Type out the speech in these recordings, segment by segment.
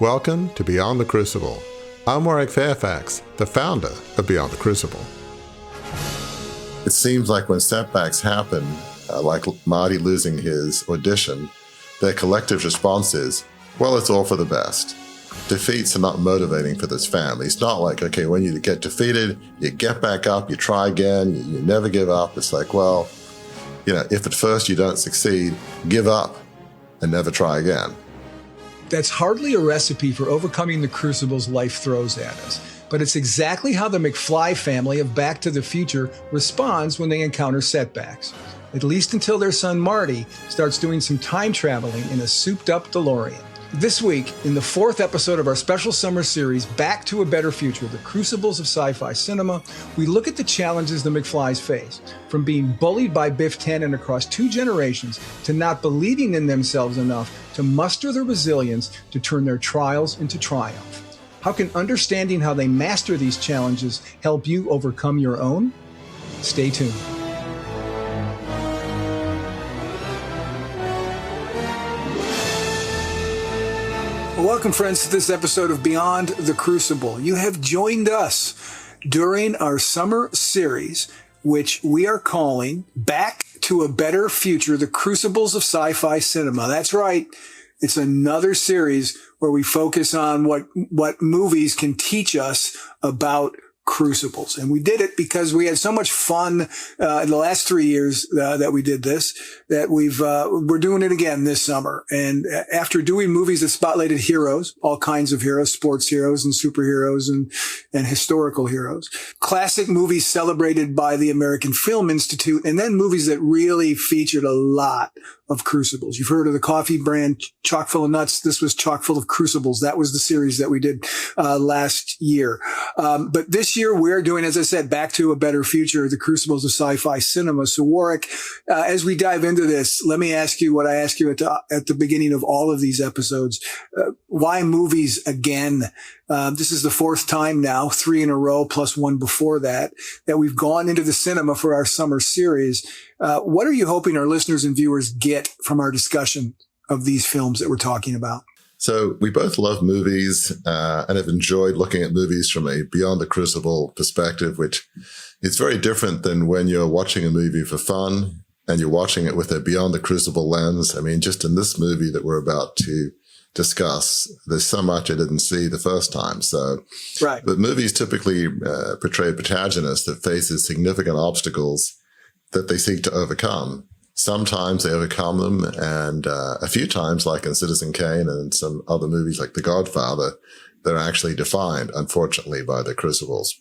Welcome to Beyond the Crucible. I'm Warwick Fairfax, the founder of Beyond the Crucible. It seems like when setbacks happen, like Marty losing his audition, their collective response is, well, it's all for the best. Defeats are not motivating for this family. It's not like, okay, when you get defeated, you get back up, you try again, you never give up. It's like, well, if at first you don't succeed, give up and never try again. That's hardly a recipe for overcoming the crucibles life throws at us, but it's exactly how the McFly family of Back to the Future responds when they encounter setbacks, at least until their son Marty starts doing some time traveling in a souped-up DeLorean. This week, in the fourth episode of our special summer series, Back to a Better Future, the Crucibles of Sci-Fi Cinema, we look at the challenges the McFlys face, from being bullied by Biff Tannen across 2 generations to not believing in themselves enough to muster the resilience to turn their trials into triumph. How can understanding how they master these challenges help you overcome your own? Stay tuned. Welcome, friends, to this episode of Beyond the Crucible. You have joined us during our summer series, which we are calling Back to a Better Future, the Crucibles of Sci-Fi Cinema. That's right. It's another series where we focus on what movies can teach us about crucibles. And we did it because we had so much fun in the last 3 years that we did this, that we're doing it again this summer. And after doing movies that spotlighted heroes, all kinds of heroes, sports heroes and superheroes and historical heroes, classic movies celebrated by the American Film Institute, and then movies that really featured a lot of crucibles. You've heard of the coffee brand Chock full of Nuts. This was Chock full of Crucibles. That was the series that we did last year. But this year we're doing, as I said, Back to a Better Future, the Crucibles of Sci-Fi Cinema. So Warwick, as we dive into this, let me ask you what I ask you at the beginning of all of these episodes. Why movies again? This is the 4th time now, 3 in a row plus 1 before that we've gone into the cinema for our summer series. What are you hoping our listeners and viewers get from our discussion of these films that we're talking about? So we both love movies and have enjoyed looking at movies from a Beyond the Crucible perspective, which is very different than when you're watching a movie for fun and you're watching it with a Beyond the Crucible lens. I mean, just in this movie that we're about to discuss, there's so much I didn't see the first time. So, right. But movies typically portray a protagonist that faces significant obstacles that they seek to overcome. Sometimes they overcome them, and a few times, like in Citizen Kane and some other movies like The Godfather, they're actually defined, unfortunately, by the crucibles.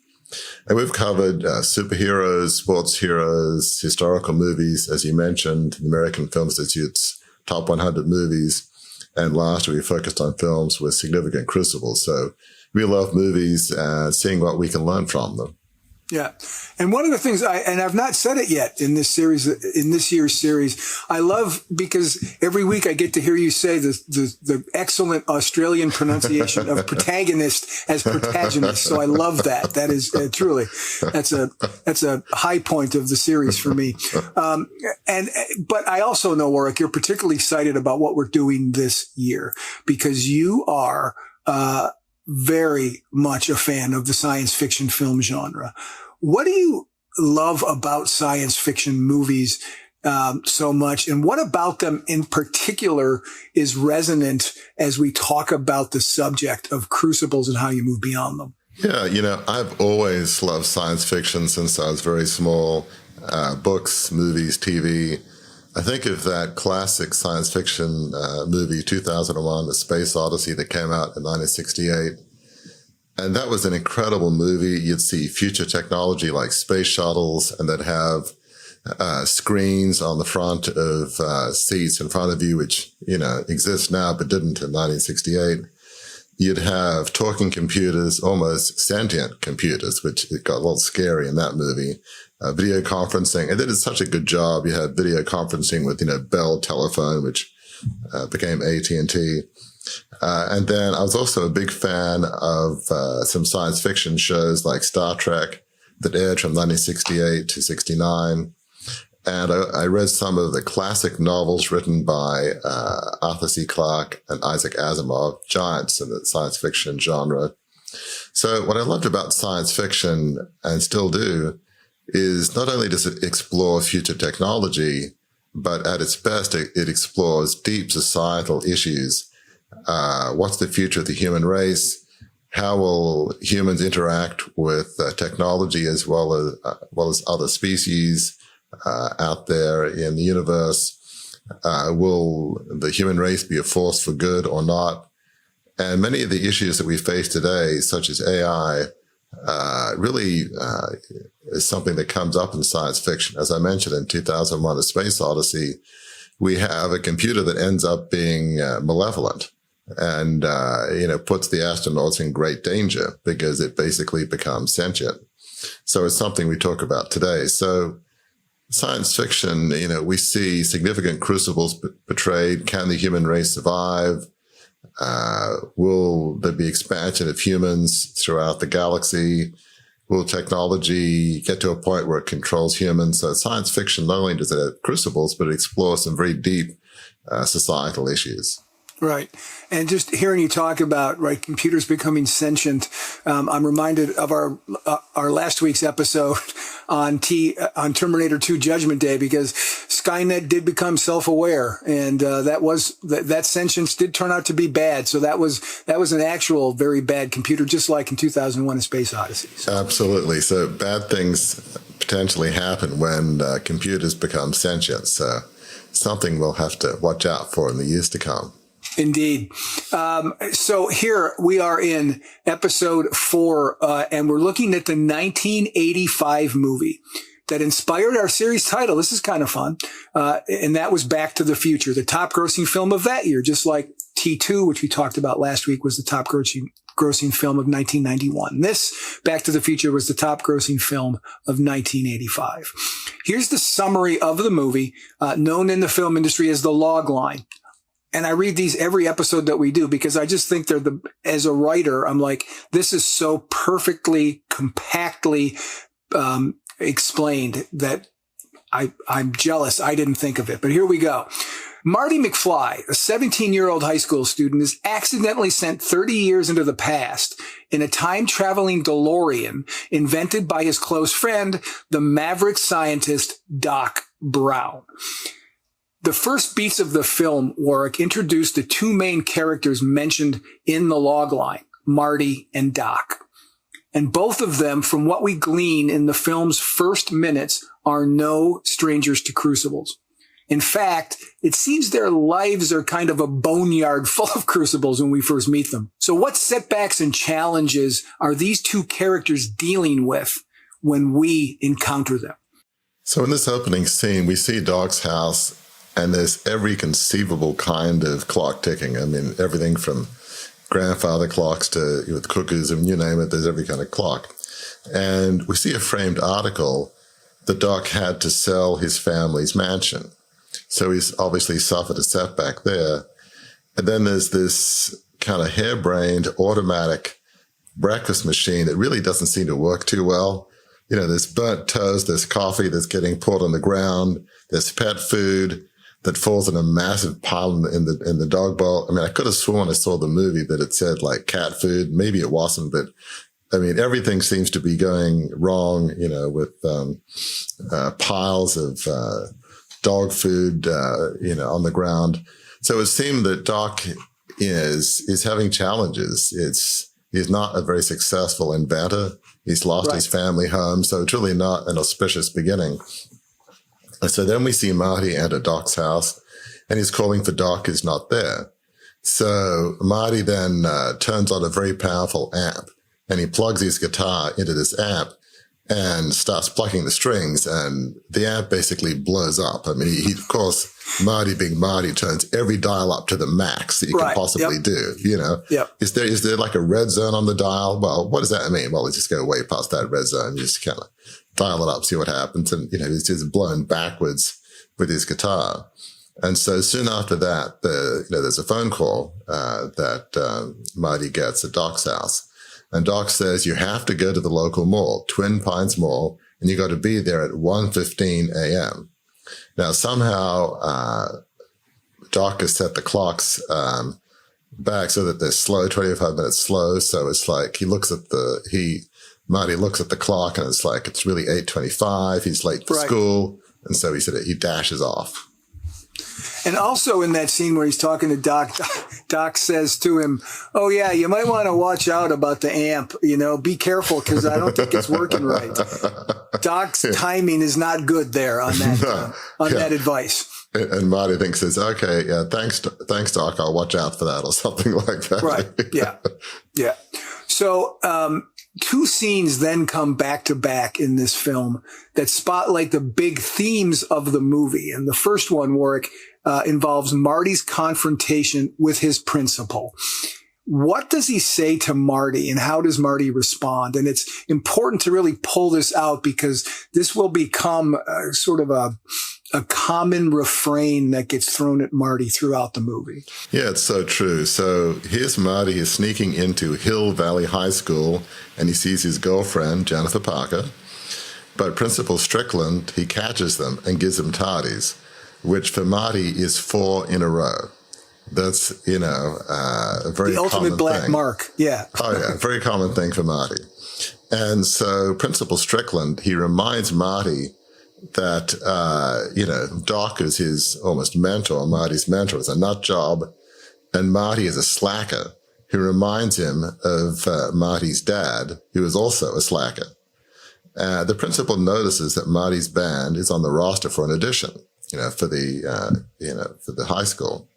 And we've covered superheroes, sports heroes, historical movies, as you mentioned, the American Film Institute's top 100 movies. And last we focused on films with significant crucibles. So we love movies and seeing what we can learn from them. Yeah. And one of the things I've not said it yet in this series, in this year's series, I love because every week I get to hear you say the excellent Australian pronunciation of protagonist as protagonist. So I love that. That is truly, that's a high point of the series for me. But I also know, Warwick, you're particularly excited about what we're doing this year because you are, very much a fan of the science fiction film genre. What do you love about science fiction movies so much? And what about them in particular is resonant as we talk about the subject of crucibles and how you move beyond them? Yeah, I've always loved science fiction since I was very small. Books, movies, TV. I think of that classic science fiction movie, 2001, The Space Odyssey, that came out in 1968. And that was an incredible movie. You'd see future technology like space shuttles, and they'd have screens on the front of seats in front of you, which, exist now but didn't in 1968. You'd have talking computers, almost sentient computers, which it got a little scary in that movie. Video conferencing. And they did such a good job. You had video conferencing with, Bell Telephone, which became AT&T. And then I was also a big fan of some science fiction shows like Star Trek that aired from 1968 to 69. And I read some of the classic novels written by Arthur C. Clarke and Isaac Asimov, giants in the science fiction genre. So what I loved about science fiction, and still do, is not only does it explore future technology, but at its best, it explores deep societal issues. What's the future of the human race? How will humans interact with technology as well as other species out there in the universe? Will the human race be a force for good or not? And many of the issues that we face today, such as AI, really is something that comes up in science fiction. As I mentioned in 2001: A Space Odyssey, we have a computer that ends up being malevolent and puts the astronauts in great danger because it basically becomes sentient. So it's something we talk about today. So science fiction, we see significant crucibles portrayed. Can the human race survive? Will there be expansion of humans throughout the galaxy? Will technology get to a point where it controls humans? So science fiction, not only does it have crucibles, but it explores some very deep societal issues. Right. And just hearing you talk about, right, computers becoming sentient, I'm reminded of our last week's episode on Terminator 2 Judgment Day, because Skynet did become self-aware, and that sentience did turn out to be bad. So that was an actual very bad computer, just like in 2001: A Space Odyssey. So. Absolutely. So bad things potentially happen when computers become sentient. So something we'll have to watch out for in the years to come. Indeed. So here we are in episode 4, and we're looking at the 1985 movie that inspired our series title. This is kind of fun. And that was Back to the Future, the top grossing film of that year, just like T2, which we talked about last week, was the top grossing film of 1991. This, Back to the Future, was the top grossing film of 1985. Here's the summary of the movie, known in the film industry as the log line. And I read these every episode that we do because I just think as a writer, I'm like, this is so perfectly, compactly explained that I'm jealous I didn't think of it. But here we go. Marty McFly, a 17-year-old high school student, is accidentally sent 30 years into the past in a time-traveling DeLorean invented by his close friend, the maverick scientist Doc Brown. The first beats of the film, Warwick, introduced the two main characters mentioned in the logline, Marty and Doc. And both of them, from what we glean in the film's first minutes, are no strangers to crucibles. In fact, it seems their lives are kind of a boneyard full of crucibles when we first meet them. So what setbacks and challenges are these two characters dealing with when we encounter them? So in this opening scene, we see Doc's house, and there's every conceivable kind of clock ticking. I mean, everything from grandfather clocks to with cuckoos, and you name it, there's every kind of clock. And we see a framed article that Doc had to sell his family's mansion. So he's obviously suffered a setback there. And then there's this kind of harebrained automatic breakfast machine that really doesn't seem to work too well. There's burnt toast, there's coffee that's getting poured on the ground, there's pet food that falls in a massive pile in the dog bowl. I mean, I could have sworn I saw the movie that it said like cat food. Maybe it wasn't, but I mean, everything seems to be going wrong, with piles of dog food, on the ground. So it seemed that Doc is having challenges. He's not a very successful inventor. He's lost his family home. So it's really not an auspicious beginning. And so then we see Marty enter Doc's house, and he's calling for Doc, who's not there. So Marty then turns on a very powerful amp, and he plugs his guitar into this amp and starts plucking the strings, and the amp basically blows up. I mean, he of course, Marty being Marty, turns every dial up to the max that you can possibly do, Yep. Is there like a red zone on the dial? Well, what does that mean? Well, let's just go way past that red zone. You just kind of dial it up, see what happens. And, he's just blown backwards with his guitar. And so soon after that, there's a phone call that Marty gets at Doc's house. And Doc says, you have to go to the local mall, Twin Pines Mall, and you got to be there at 1:15 a.m. Now, somehow Doc has set the clocks back so that they're slow, 25 minutes slow. So it's like Marty looks at the clock and it's like, it's really 8:25. He's late for school. And so he dashes off. And also in that scene where he's talking to Doc, Doc says to him, "Oh yeah, you might want to watch out about the amp, be careful because I don't think it's working right." Doc's timing is not good there on that advice. And Marty thinks okay, yeah, thanks Doc, I'll watch out for that or something like that. Right. Yeah. So, two scenes then come back to back in this film that spotlight the big themes of the movie. And the first one, Warwick, involves Marty's confrontation with his principal. What does he say to Marty and how does Marty respond? And it's important to really pull this out because this will become sort of a common refrain that gets thrown at Marty throughout the movie. Yeah, it's so true. So here's Marty. He's sneaking into Hill Valley High School and he sees his girlfriend, Jennifer Parker. But Principal Strickland, he catches them and gives them tardies, which for Marty is 4 in a row. That's, a very common thing. The ultimate black mark. Yeah. Oh, yeah. Very common thing for Marty. And so Principal Strickland, he reminds Marty that, Doc is his almost mentor. Marty's mentor. It's a nut job. And Marty is a slacker who reminds him of Marty's dad, who is also a slacker. The principal notices that Marty's band is on the roster for an audition, for the high school.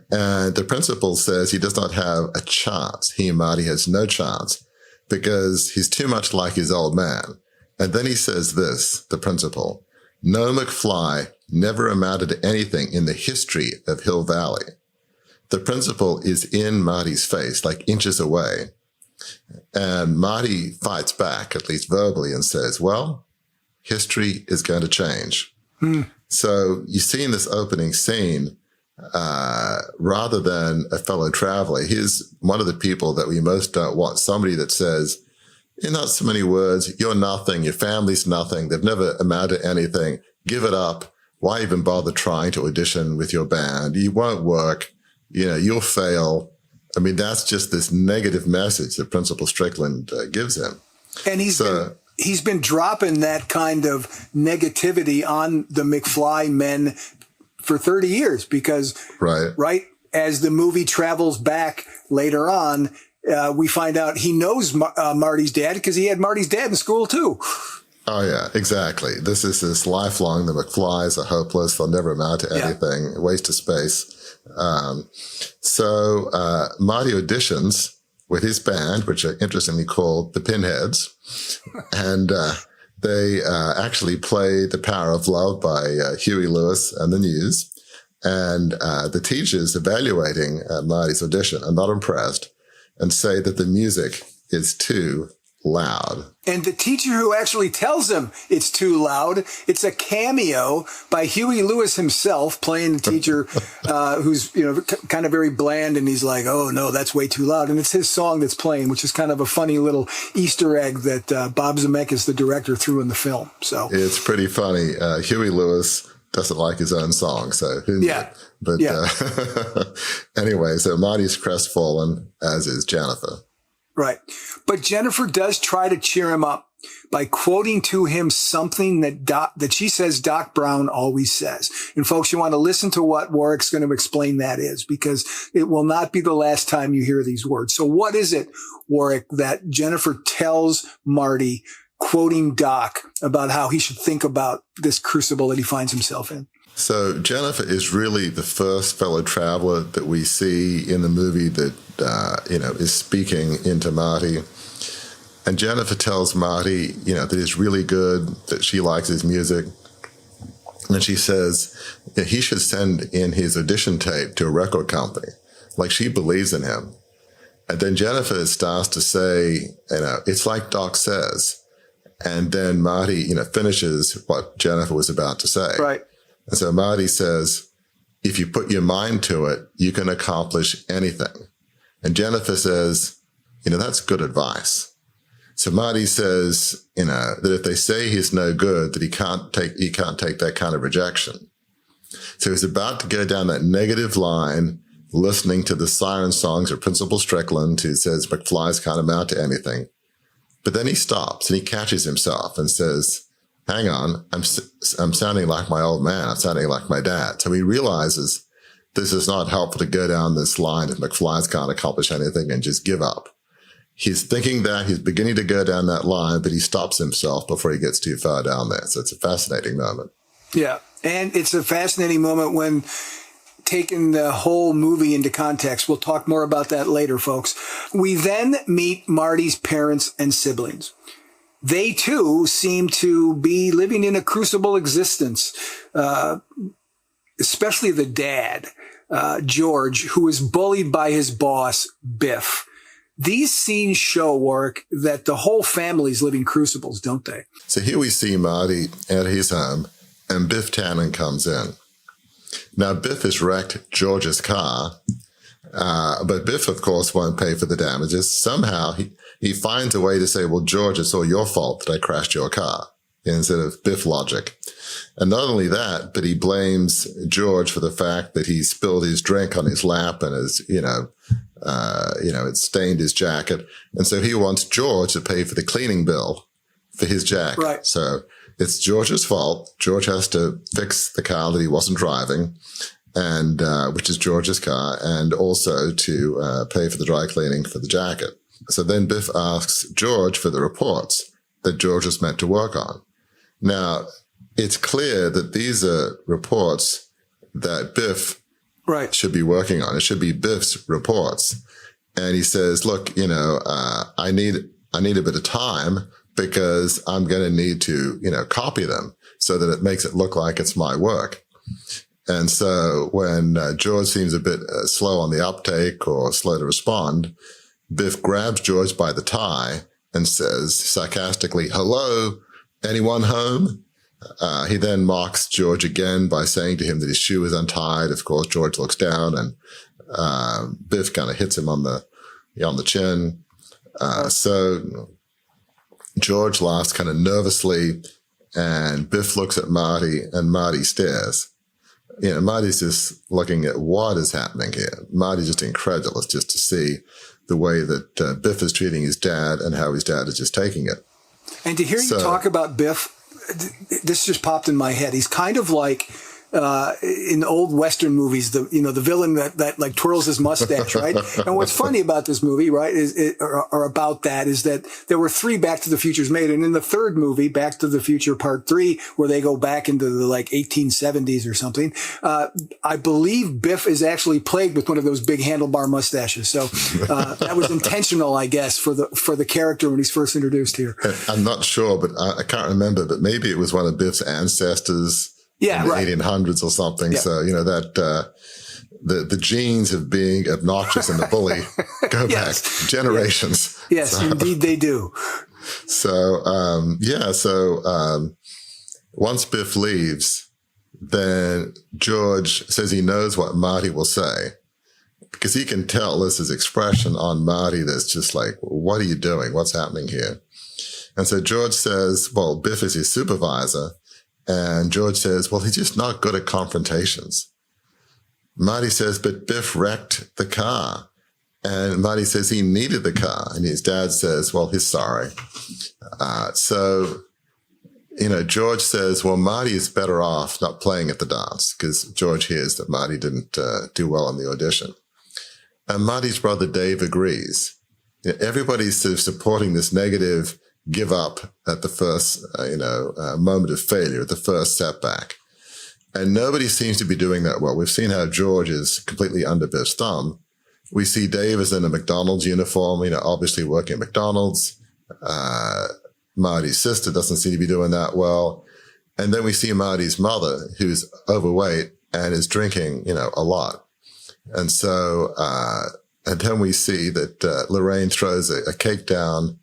And the principal says he does not have a chance. He and Marty has no chance because he's too much like his old man. And then he says this, the principal, "No McFly never amounted to anything in the history of Hill Valley." The principal is in Marty's face, like inches away. And Marty fights back, at least verbally, and says, well, history is going to change. So you see in this opening scene, rather than a fellow traveler, here's one of the people that we most don't want, somebody that says, in not so many words, you're nothing, your family's nothing, they've never amounted to anything, give it up, why even bother trying to audition with your band, you won't work, you'll fail. I mean, that's just this negative message that Principal Strickland gives him. And he's been dropping that kind of negativity on the McFly men for 30 years because right as the movie travels back later on, we find out he knows Marty's dad because he had Marty's dad in school too. Oh, yeah, exactly. This is this lifelong, the McFlys are hopeless. They'll never amount to anything, waste of space. So Marty auditions with his band, which are interestingly called the Pinheads. And they actually play The Power of Love by Huey Lewis and the News. And the teachers evaluating Marty's audition are not impressed and say that the music is too loud. And the teacher who actually tells him it's too loud, it's a cameo by Huey Lewis himself playing the teacher who's, kind of very bland. And he's like, oh, no, that's way too loud. And it's his song that's playing, which is kind of a funny little Easter egg that Bob Zemeckis, the director, threw in the film. So it's pretty funny. Huey Lewis doesn't like his own song. So But anyway, so Marty's crestfallen, as is Jennifer. Right. But Jennifer does try to cheer him up by quoting to him something that she says Doc Brown always says. And folks, you want to listen to what Warwick's going to explain that is, because it will not be the last time you hear these words. So what is it, Warwick, that Jennifer tells Marty, quoting Doc, about how he should think about this crucible that he finds himself in? So Jennifer is really the first fellow traveler that we see in the movie that, is speaking into Marty. And Jennifer tells Marty, that he's really good, that she likes his music. And she says he should send in his audition tape to a record company. Like, she believes in him. And then Jennifer starts to say, it's like Doc says. And then Marty, finishes what Jennifer was about to say. Right. And so Marty says, if you put your mind to it, you can accomplish anything. And Jennifer says, that's good advice. So Marty says, that if they say he's no good, that he can't take that kind of rejection. So he's about to go down that negative line, listening to the siren songs of Principal Strickland, who says McFly's can't amount to anything. But then he stops and he catches himself and says, hang on, I'm sounding like my old man. I'm sounding like my dad. So he realizes this is not helpful to go down this line if McFly's can't accomplish anything and just give up. He's thinking that, he's beginning to go down that line, but he stops himself before he gets too far down there. So it's a fascinating moment. Yeah. And it's a fascinating moment when taking the whole movie into context. We'll talk more about that later, folks. We then meet Marty's parents and siblings. They, too, seem to be living in a crucible existence, especially the dad, George, who is bullied by his boss, Biff. These scenes show, Warwick, that the whole family's living crucibles, don't they? So here we see Marty at his home, and Biff Tannen comes in. Now, Biff has wrecked George's car, but Biff, of course, won't pay for the damages. Somehow, he finds a way to say, well, George, it's all your fault that I crashed your car, instead of Biff logic. And not only that, but he blames George for the fact that he spilled his drink on his lap and it stained his jacket. And so he wants George to pay for the cleaning bill for his jacket. Right. So it's George's fault. George has to fix the car that he wasn't driving, and which is George's car, and also to pay for the dry cleaning for the jacket. So then Biff asks George for the reports that George was meant to work on. Now, it's clear that these are reports that Biff should be working on. It should be Biff's reports. And he says, look, I need a bit of time because I'm going to need to, copy them so that it makes it look like it's my work. And so when George seems a bit slow on the uptake or slow to respond, Biff grabs George by the tie and says sarcastically, hello, anyone home? He then mocks George again by saying to him that his shoe is untied. Of course, George looks down and Biff kind of hits him on the chin. So George laughs kind of nervously, and Biff looks at Marty, and Marty stares. Marty's just looking at what is happening here. Marty's just incredulous just to see the way that Biff is treating his dad and how his dad is just taking it. And to hear you talk about Biff, this just popped in my head. He's kind of like in old Western movies, the villain that like twirls his mustache, right? And what's funny about this movie, right, or about that is that there were 3 Back to the Futures made. And in the third movie, Back to the Future Part 3, where they go back into the like 1870s or something, I believe Biff is actually plagued with one of those big handlebar mustaches. So that was intentional, I guess, for the character when he's first introduced here. I'm not sure, but I can't remember, but maybe it was one of Biff's ancestors. Yeah, in the right. 1800s or something. Yeah. So, that the genes of being obnoxious and the bully go back generations. Yes, so, indeed they do. So, once Biff leaves, then George says he knows what Marty will say, because he can tell this is expression on Marty that's just like, what are you doing? What's happening here? And so George says, well, Biff is his supervisor. And George says, well, he's just not good at confrontations. Marty says, but Biff wrecked the car. And Marty says he needed the car. And his dad says, well, he's sorry. George says, well, Marty is better off not playing at the dance, because George hears that Marty didn't do well on the audition. And Marty's brother Dave agrees. Everybody's sort of supporting this negative give up at the first, moment of failure, at the first setback. And nobody seems to be doing that well. We've seen how George is completely under Biff's thumb. We see Dave is in a McDonald's uniform, obviously working at McDonald's. Marty's sister doesn't seem to be doing that well. And then we see Marty's mother, who's overweight and is drinking, a lot. And so, and then we see that Lorraine throws a cake down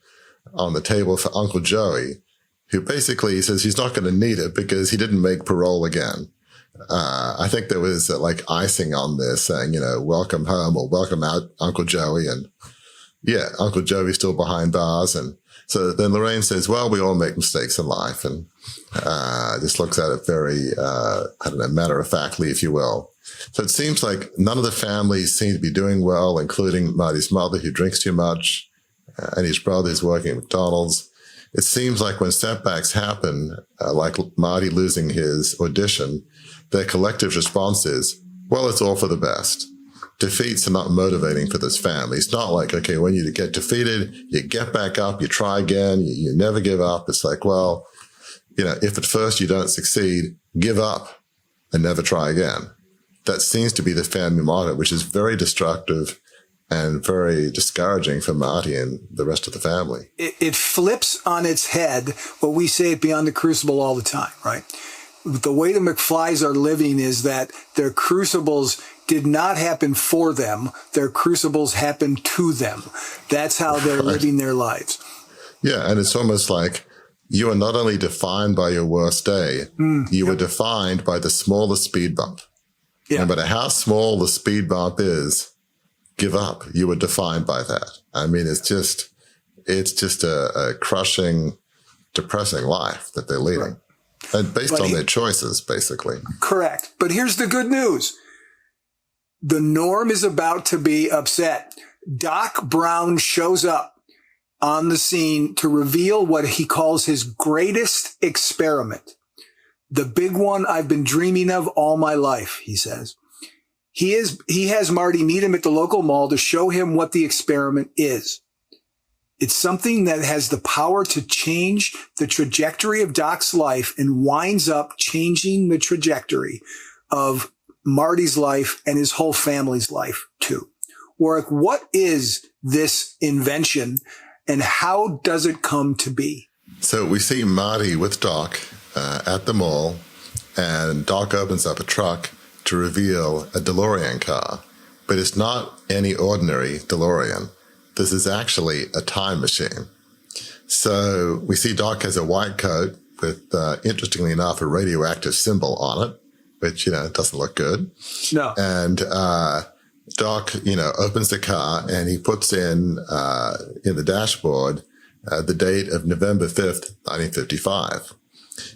on the table for Uncle Joey, who basically says he's not going to need it because he didn't make parole again. I think there was icing on this saying, welcome home or welcome out, Uncle Joey. And Uncle Joey's still behind bars. And So then Lorraine says, well, we all make mistakes in life, and just looks at it very, matter-of-factly, if you will. So it seems like none of the families seem to be doing well, including Marty's mother, who drinks too much, and his brother who's working at McDonald's. It seems like when setbacks happen, like Marty losing his audition, their collective response is, well, it's all for the best. Defeats are not motivating for this family. It's not like, okay, when you get defeated, you get back up, you try again, you never give up. It's like, well, if at first you don't succeed, give up and never try again. That seems to be the family motto, which is very destructive and very discouraging for Marty and the rest of the family. It flips on its head what we say at Beyond the Crucible all the time, right? The way the McFlys are living is that their crucibles did not happen for them. Their crucibles happened to them. That's how they're living their lives. Yeah, and it's almost like you are not only defined by your worst day, you are defined by the smallest speed bump. Yeah. No matter how small the speed bump is, give up. You are defined by that. I mean, it's just a crushing, depressing life that they're leading. Right. And based on their choices, basically. Correct. But here's the good news. The Norm is about to be upset. Doc Brown shows up on the scene to reveal what he calls his greatest experiment. The big one I've been dreaming of all my life, he says. He has Marty meet him at the local mall to show him what the experiment is. It's something that has the power to change the trajectory of Doc's life and winds up changing the trajectory of Marty's life and his whole family's life too. Warwick, what is this invention and how does it come to be? So we see Marty with Doc at the mall, and Doc opens up a truck to reveal a DeLorean car, but it's not any ordinary DeLorean. This is actually a time machine. So we see Doc has a white coat with, interestingly enough, a radioactive symbol on it, which, doesn't look good. No. And Doc, opens the car and he puts in the dashboard the date of November 5th, 1955.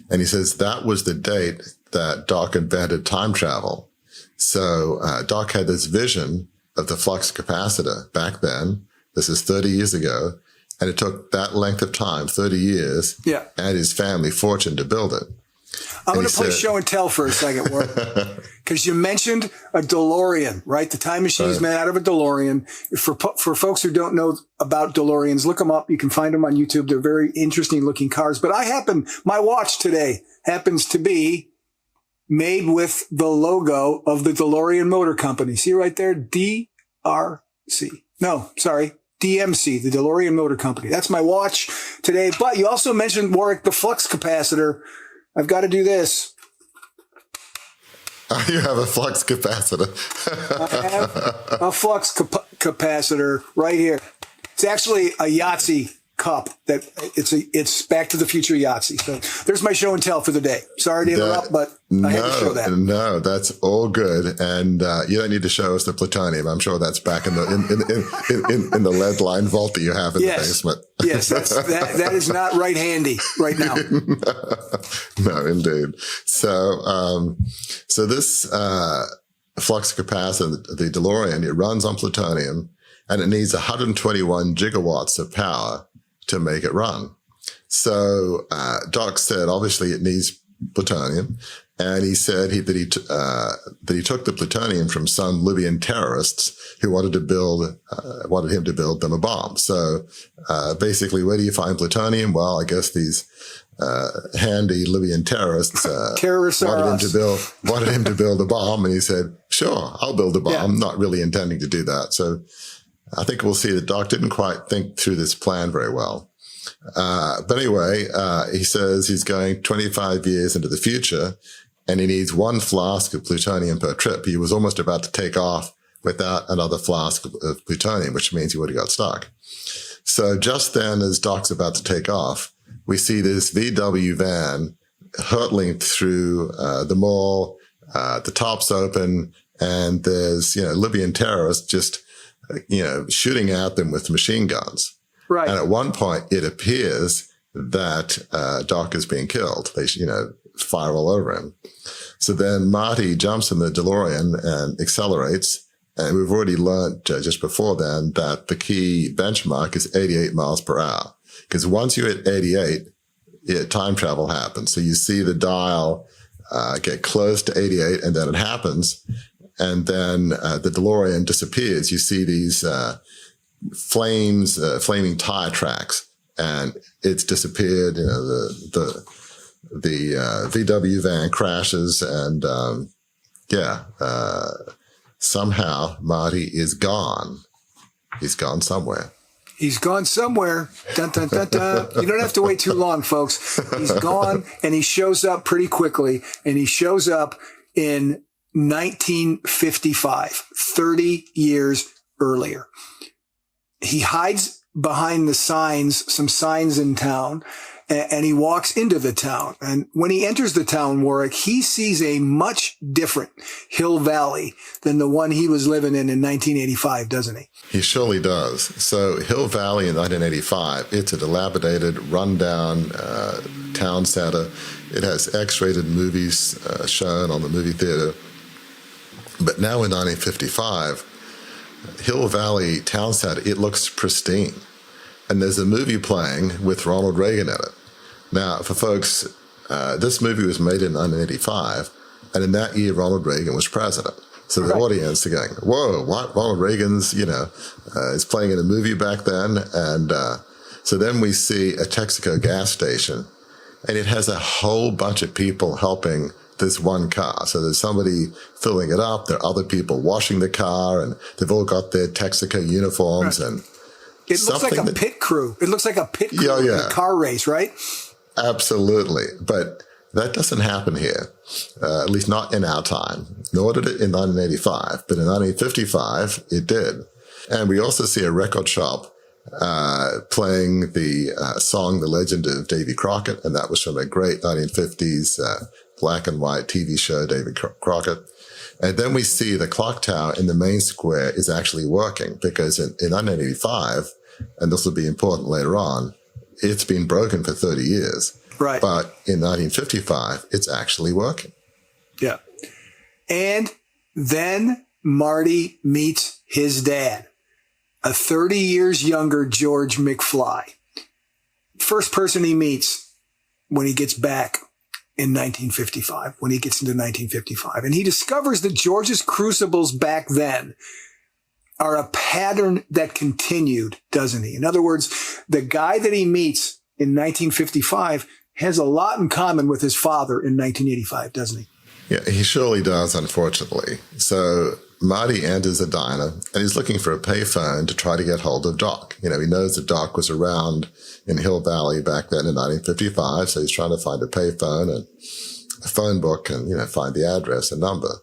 And he says that was the date that Doc invented time travel. So Doc had this vision of the flux capacitor back then. This is 30 years ago. And it took that length of time, 30 years, and his family fortune to build it. I'm going to play show and tell for a second, because you mentioned a DeLorean, right? The time machine is made out of a DeLorean. For folks who don't know about DeLoreans, look them up. You can find them on YouTube. They're very interesting looking cars. But my watch today happens to be made with the logo of the DeLorean Motor Company. See right there? DMC, the DeLorean Motor Company. That's my watch today. But you also mentioned, Warwick, the flux capacitor. I've got to do this. You have a flux capacitor. I have a flux capacitor right here. It's actually a Yahtzee cup. It's Back to the Future Yahtzee. So there's my show and tell for the day. Sorry to interrupt, but I had to show that. No, that's all good, and you don't need to show us the plutonium. I'm sure that's back in the lead line vault that you have in the basement. Yes, that is not right handy right now. No, indeed. So this flux capacitor, the DeLorean, it runs on plutonium, and it needs 121 gigawatts of power to make it run. So Doc said, obviously, it needs plutonium, and he said that he took the plutonium from some Libyan terrorists who wanted him to build them a bomb. So basically, where do you find plutonium? Well, I guess these handy Libyan terrorists wanted him to build a bomb, and he said, "Sure, I'll build a bomb," not really intending to do that. So I think we'll see that Doc didn't quite think through this plan very well. But anyway, he says he's going 25 years into the future, and he needs one flask of plutonium per trip. He was almost about to take off without another flask of plutonium, which means he would have got stuck. So just then, as Doc's about to take off, we see this VW van hurtling through the mall. The top's open, and there's Libyan terrorists just shooting at them with machine guns. Right. And at one point, it appears that Doc is being killed. They, fire all over him. So then Marty jumps in the DeLorean and accelerates. And we've already learned just before then that the key benchmark is 88 miles per hour. Because once you hit 88, time travel happens. So you see the dial get close to 88, and then it happens. And then the DeLorean disappears. You see these flaming tire tracks, and it's disappeared. The VW van crashes, and somehow Marty is gone. He's gone somewhere. He's gone somewhere. Dun, dun, dun, dun. You don't have to wait too long, folks. He's gone, and he shows up pretty quickly, and he shows up in 1955, 30 years earlier. He hides behind the signs, some signs in town, and he walks into the town. And when he enters the town, Warwick, he sees a much different Hill Valley than the one he was living in 1985, doesn't he? He surely does. So Hill Valley in 1985, it's a dilapidated, rundown town center. It has X-rated movies shown on the movie theater. But now in 1955, Hill Valley town center, it looks pristine. And there's a movie playing with Ronald Reagan in it. Now, for folks, this movie was made in 1985, and in that year, Ronald Reagan was president. So the audience are going, whoa, what? Ronald Reagan's, is playing in a movie back then. And so then we see a Texaco gas station, and it has a whole bunch of people helping this one car. So there's somebody filling it up. There are other people washing the car, and they've all got their Texaco uniforms. And it looks like a pit crew. It looks like a pit crew in a car race, right? Absolutely. But that doesn't happen here, at least not in our time, nor did it in 1985. But in 1955, it did. And we also see a record shop playing the song The Legend of Davy Crockett, and that was from a great 1950s black and white TV show, Davy Crockett. And then we see the clock tower in the main square is actually working, because in 1985, and this will be important later on, it's been broken for 30 years. Right. But in 1955, it's actually working. Yeah. And then Marty meets his dad, a 30 years younger George McFly. First person he meets when he gets back in 1955, when he gets into 1955. And he discovers that George's crucibles back then are a pattern that continued, doesn't he? In other words, the guy that he meets in 1955 has a lot in common with his father in 1985, doesn't he? Yeah, he surely does, unfortunately. So Marty enters a diner, and he's looking for a payphone to try to get hold of Doc. He knows that Doc was around in Hill Valley back then in 1955, so he's trying to find a payphone and a phone book and, find the address and number.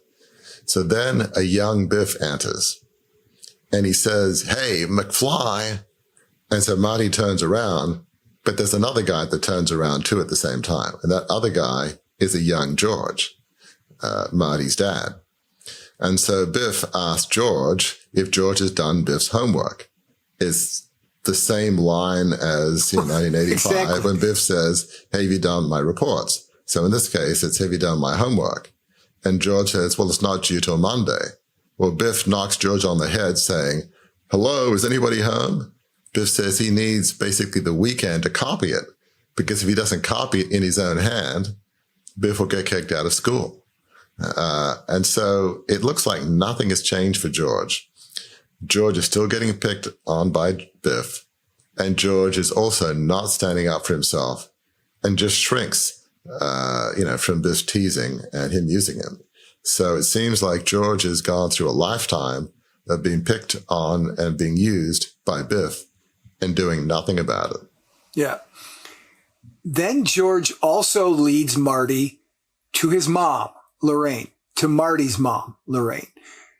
So then a young Biff enters, and he says, "Hey, McFly." And so Marty turns around, but there's another guy that turns around too at the same time. And that other guy is a young George, Marty's dad. And so Biff asked George if George has done Biff's homework. It's the same line as in 1985 exactly. When Biff says, "Hey, have you done my reports?" So in this case, it's, "Have you done my homework?" And George says, "Well, it's not due till Monday." Well, Biff knocks George on the head saying, "Hello, is anybody home?" Biff says he needs basically the weekend to copy it, because if he doesn't copy it in his own hand, Biff will get kicked out of school. And so it looks like nothing has changed for George. George is still getting picked on by Biff, and George is also not standing up for himself and just shrinks, from Biff's teasing and him using him. So it seems like George has gone through a lifetime of being picked on and being used by Biff and doing nothing about it. Yeah. Then George also leads Marty to his mom, Lorraine, to Marty's mom, Lorraine.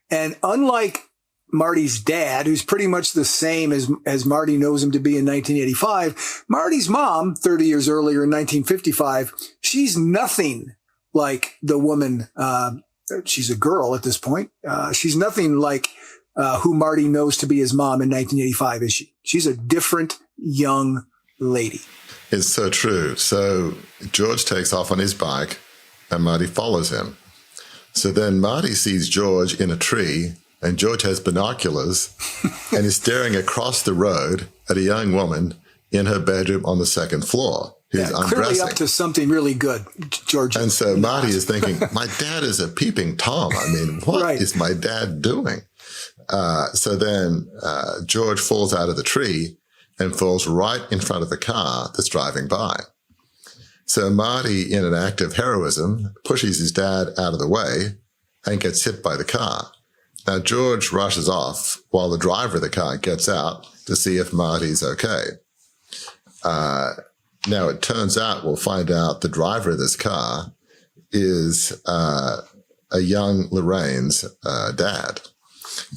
And unlike Marty's dad, who's pretty much the same as Marty knows him to be in 1985, Marty's mom, 30 years earlier in 1955, she's nothing like the woman, she's a girl at this point. She's nothing like who Marty knows to be his mom in 1985, is she? She's a different young lady. It's so true. So George takes off on his bike and Marty follows him. So then Marty sees George in a tree, and George has binoculars and is staring across the road at a young woman in her bedroom on the second floor. Who's clearly undressing. up to something really good, George. And so Marty is thinking, my dad is a peeping Tom. I mean, what is my dad doing? So then George falls out of the tree and falls right in front of the car that's driving by. So Marty, in an act of heroism, pushes his dad out of the way and gets hit by the car. Now, George rushes off while the driver of the car gets out to see if Marty's okay. Now, it turns out, we'll find out the driver of this car is a young Lorraine's dad.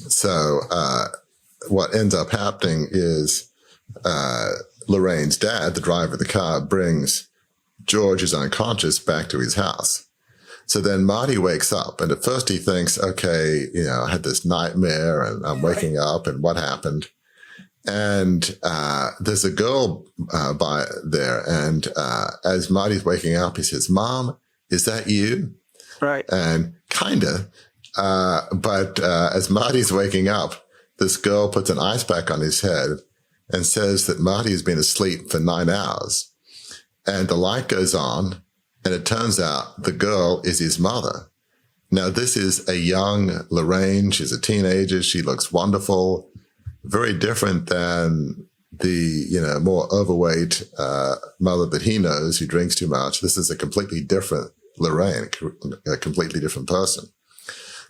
So what ends up happening is Lorraine's dad, the driver of the car, brings George, who's unconscious, back to his house. So then Marty wakes up, and at first he thinks, okay, I had this nightmare, and I'm waking up, and what happened? And there's a girl by there, and as Marty's waking up, he says, "Mom, is that you?" Right. And kinda. But as Marty's waking up, this girl puts an ice pack on his head and says that Marty's been asleep for 9 hours. And the light goes on, and it turns out the girl is his mother. Now, this is a young Lorraine. She's a teenager. She looks wonderful. Very different than the, more overweight mother that he knows who drinks too much. This is a completely different Lorraine, a completely different person.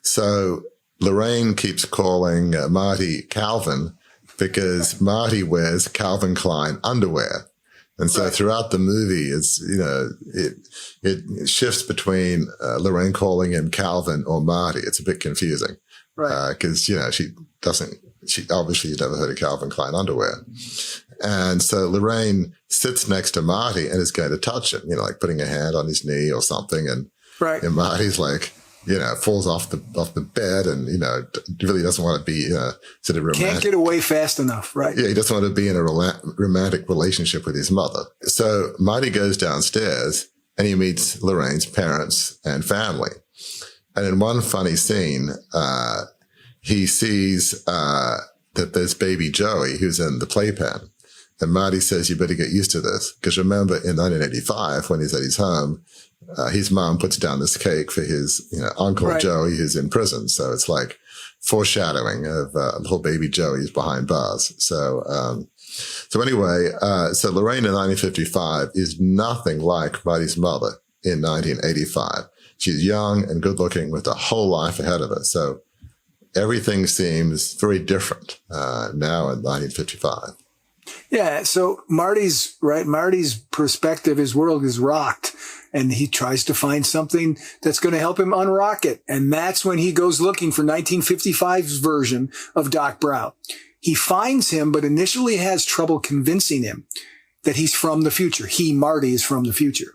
So Lorraine keeps calling Marty Calvin because Marty wears Calvin Klein underwear. And so throughout the movie, it's, it shifts between Lorraine calling him Calvin or Marty. It's a bit confusing. Right. Because, she obviously has never heard of Calvin Klein underwear. And so Lorraine sits next to Marty and is going to touch him, like putting a hand on his knee or something. And, and Marty's like, falls off the bed and, really doesn't want to be sort of romantic. Can't get away fast enough, right? Yeah, he doesn't want to be in a romantic relationship with his mother. So Marty goes downstairs and he meets Lorraine's parents and family. And in one funny scene, he sees that there's baby Joey who's in the playpen. And Marty says, you better get used to this. Because remember, in 1985, when he's at his home, his mom puts down this cake for his Uncle Joey who's in prison. So it's like foreshadowing of little baby Joey's behind bars. So anyway, so Lorraine in 1955 is nothing like Marty's mother in 1985. She's young and good looking with a whole life ahead of her. So everything seems very different now in 1955. Yeah. So Marty's perspective, his world is rocked, and he tries to find something that's going to help him unrock it. And that's when he goes looking for 1955's version of Doc Brown. He finds him, but initially has trouble convincing him that he's from the future. Marty, is from the future.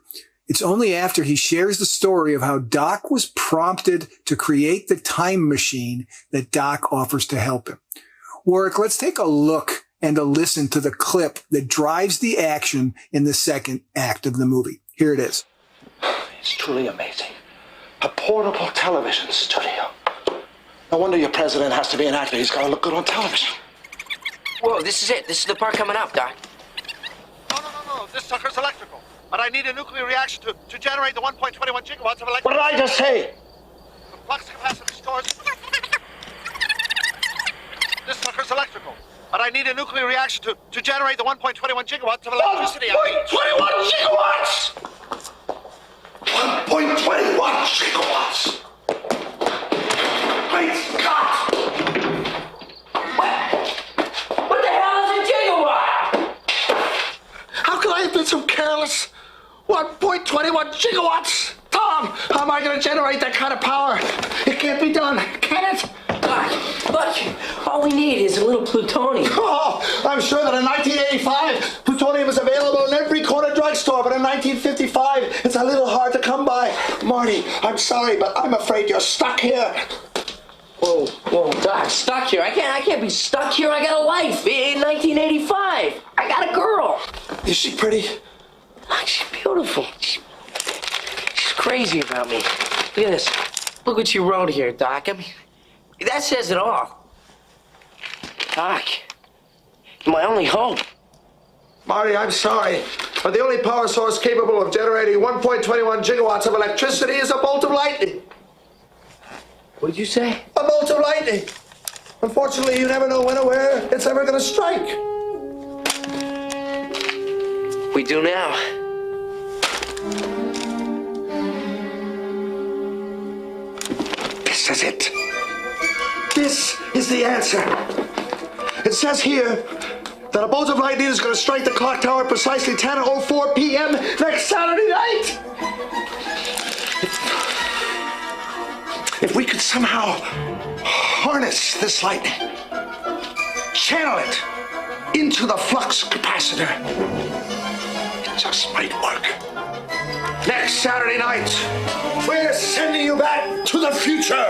It's only after he shares the story of how Doc was prompted to create the time machine that Doc offers to help him. Warwick, let's take a look and a listen to the clip that drives the action in the second act of the movie. Here it is. It's truly amazing. A portable television studio. No wonder your president has to be an actor. He's got to look good on television. Whoa, this is it. This is the part coming up, Doc. No. This sucker's electrical. But I need a nuclear reaction to generate the 1.21 gigawatts of electric. What did I just say? The flux capacitor stores. This sucker's electrical. But I need a nuclear reaction to generate the 1.21 gigawatts of electricity. 1.21 gigawatts! 1.21 gigawatts! Great Scott! What the hell is a gigawatt? How could I have been so careless? 1.21 gigawatts! Tom, how am I going to generate that kind of power? It can't be done, can it? Doc, look, all we need is a little plutonium. Oh, I'm sure that in 1985, plutonium is available in every corner drugstore, but in 1955, it's a little hard to come by. Marty, I'm sorry, but I'm afraid you're stuck here. Whoa, Doc, stuck here? I can't be stuck here. I got a life in 1985. I got a Is she pretty? Oh, she's beautiful. She's crazy about me. Look at this. Look what you wrote here, Doc. I mean, that says it all. Doc, you're my only hope. Marty, I'm sorry, but the only power source capable of generating 1.21 gigawatts of electricity is a bolt of lightning. What did you say? A bolt of lightning. Unfortunately, you never know when or where it's ever going to strike. We do now. This is it. This is the answer. It says here that a bolt of lightning is going to strike the clock tower at precisely 10:04 p.m. next Saturday night. If we could somehow harness this lightning, channel it into the flux capacitor, it just might work. Next Saturday night, we're sending you back to the future.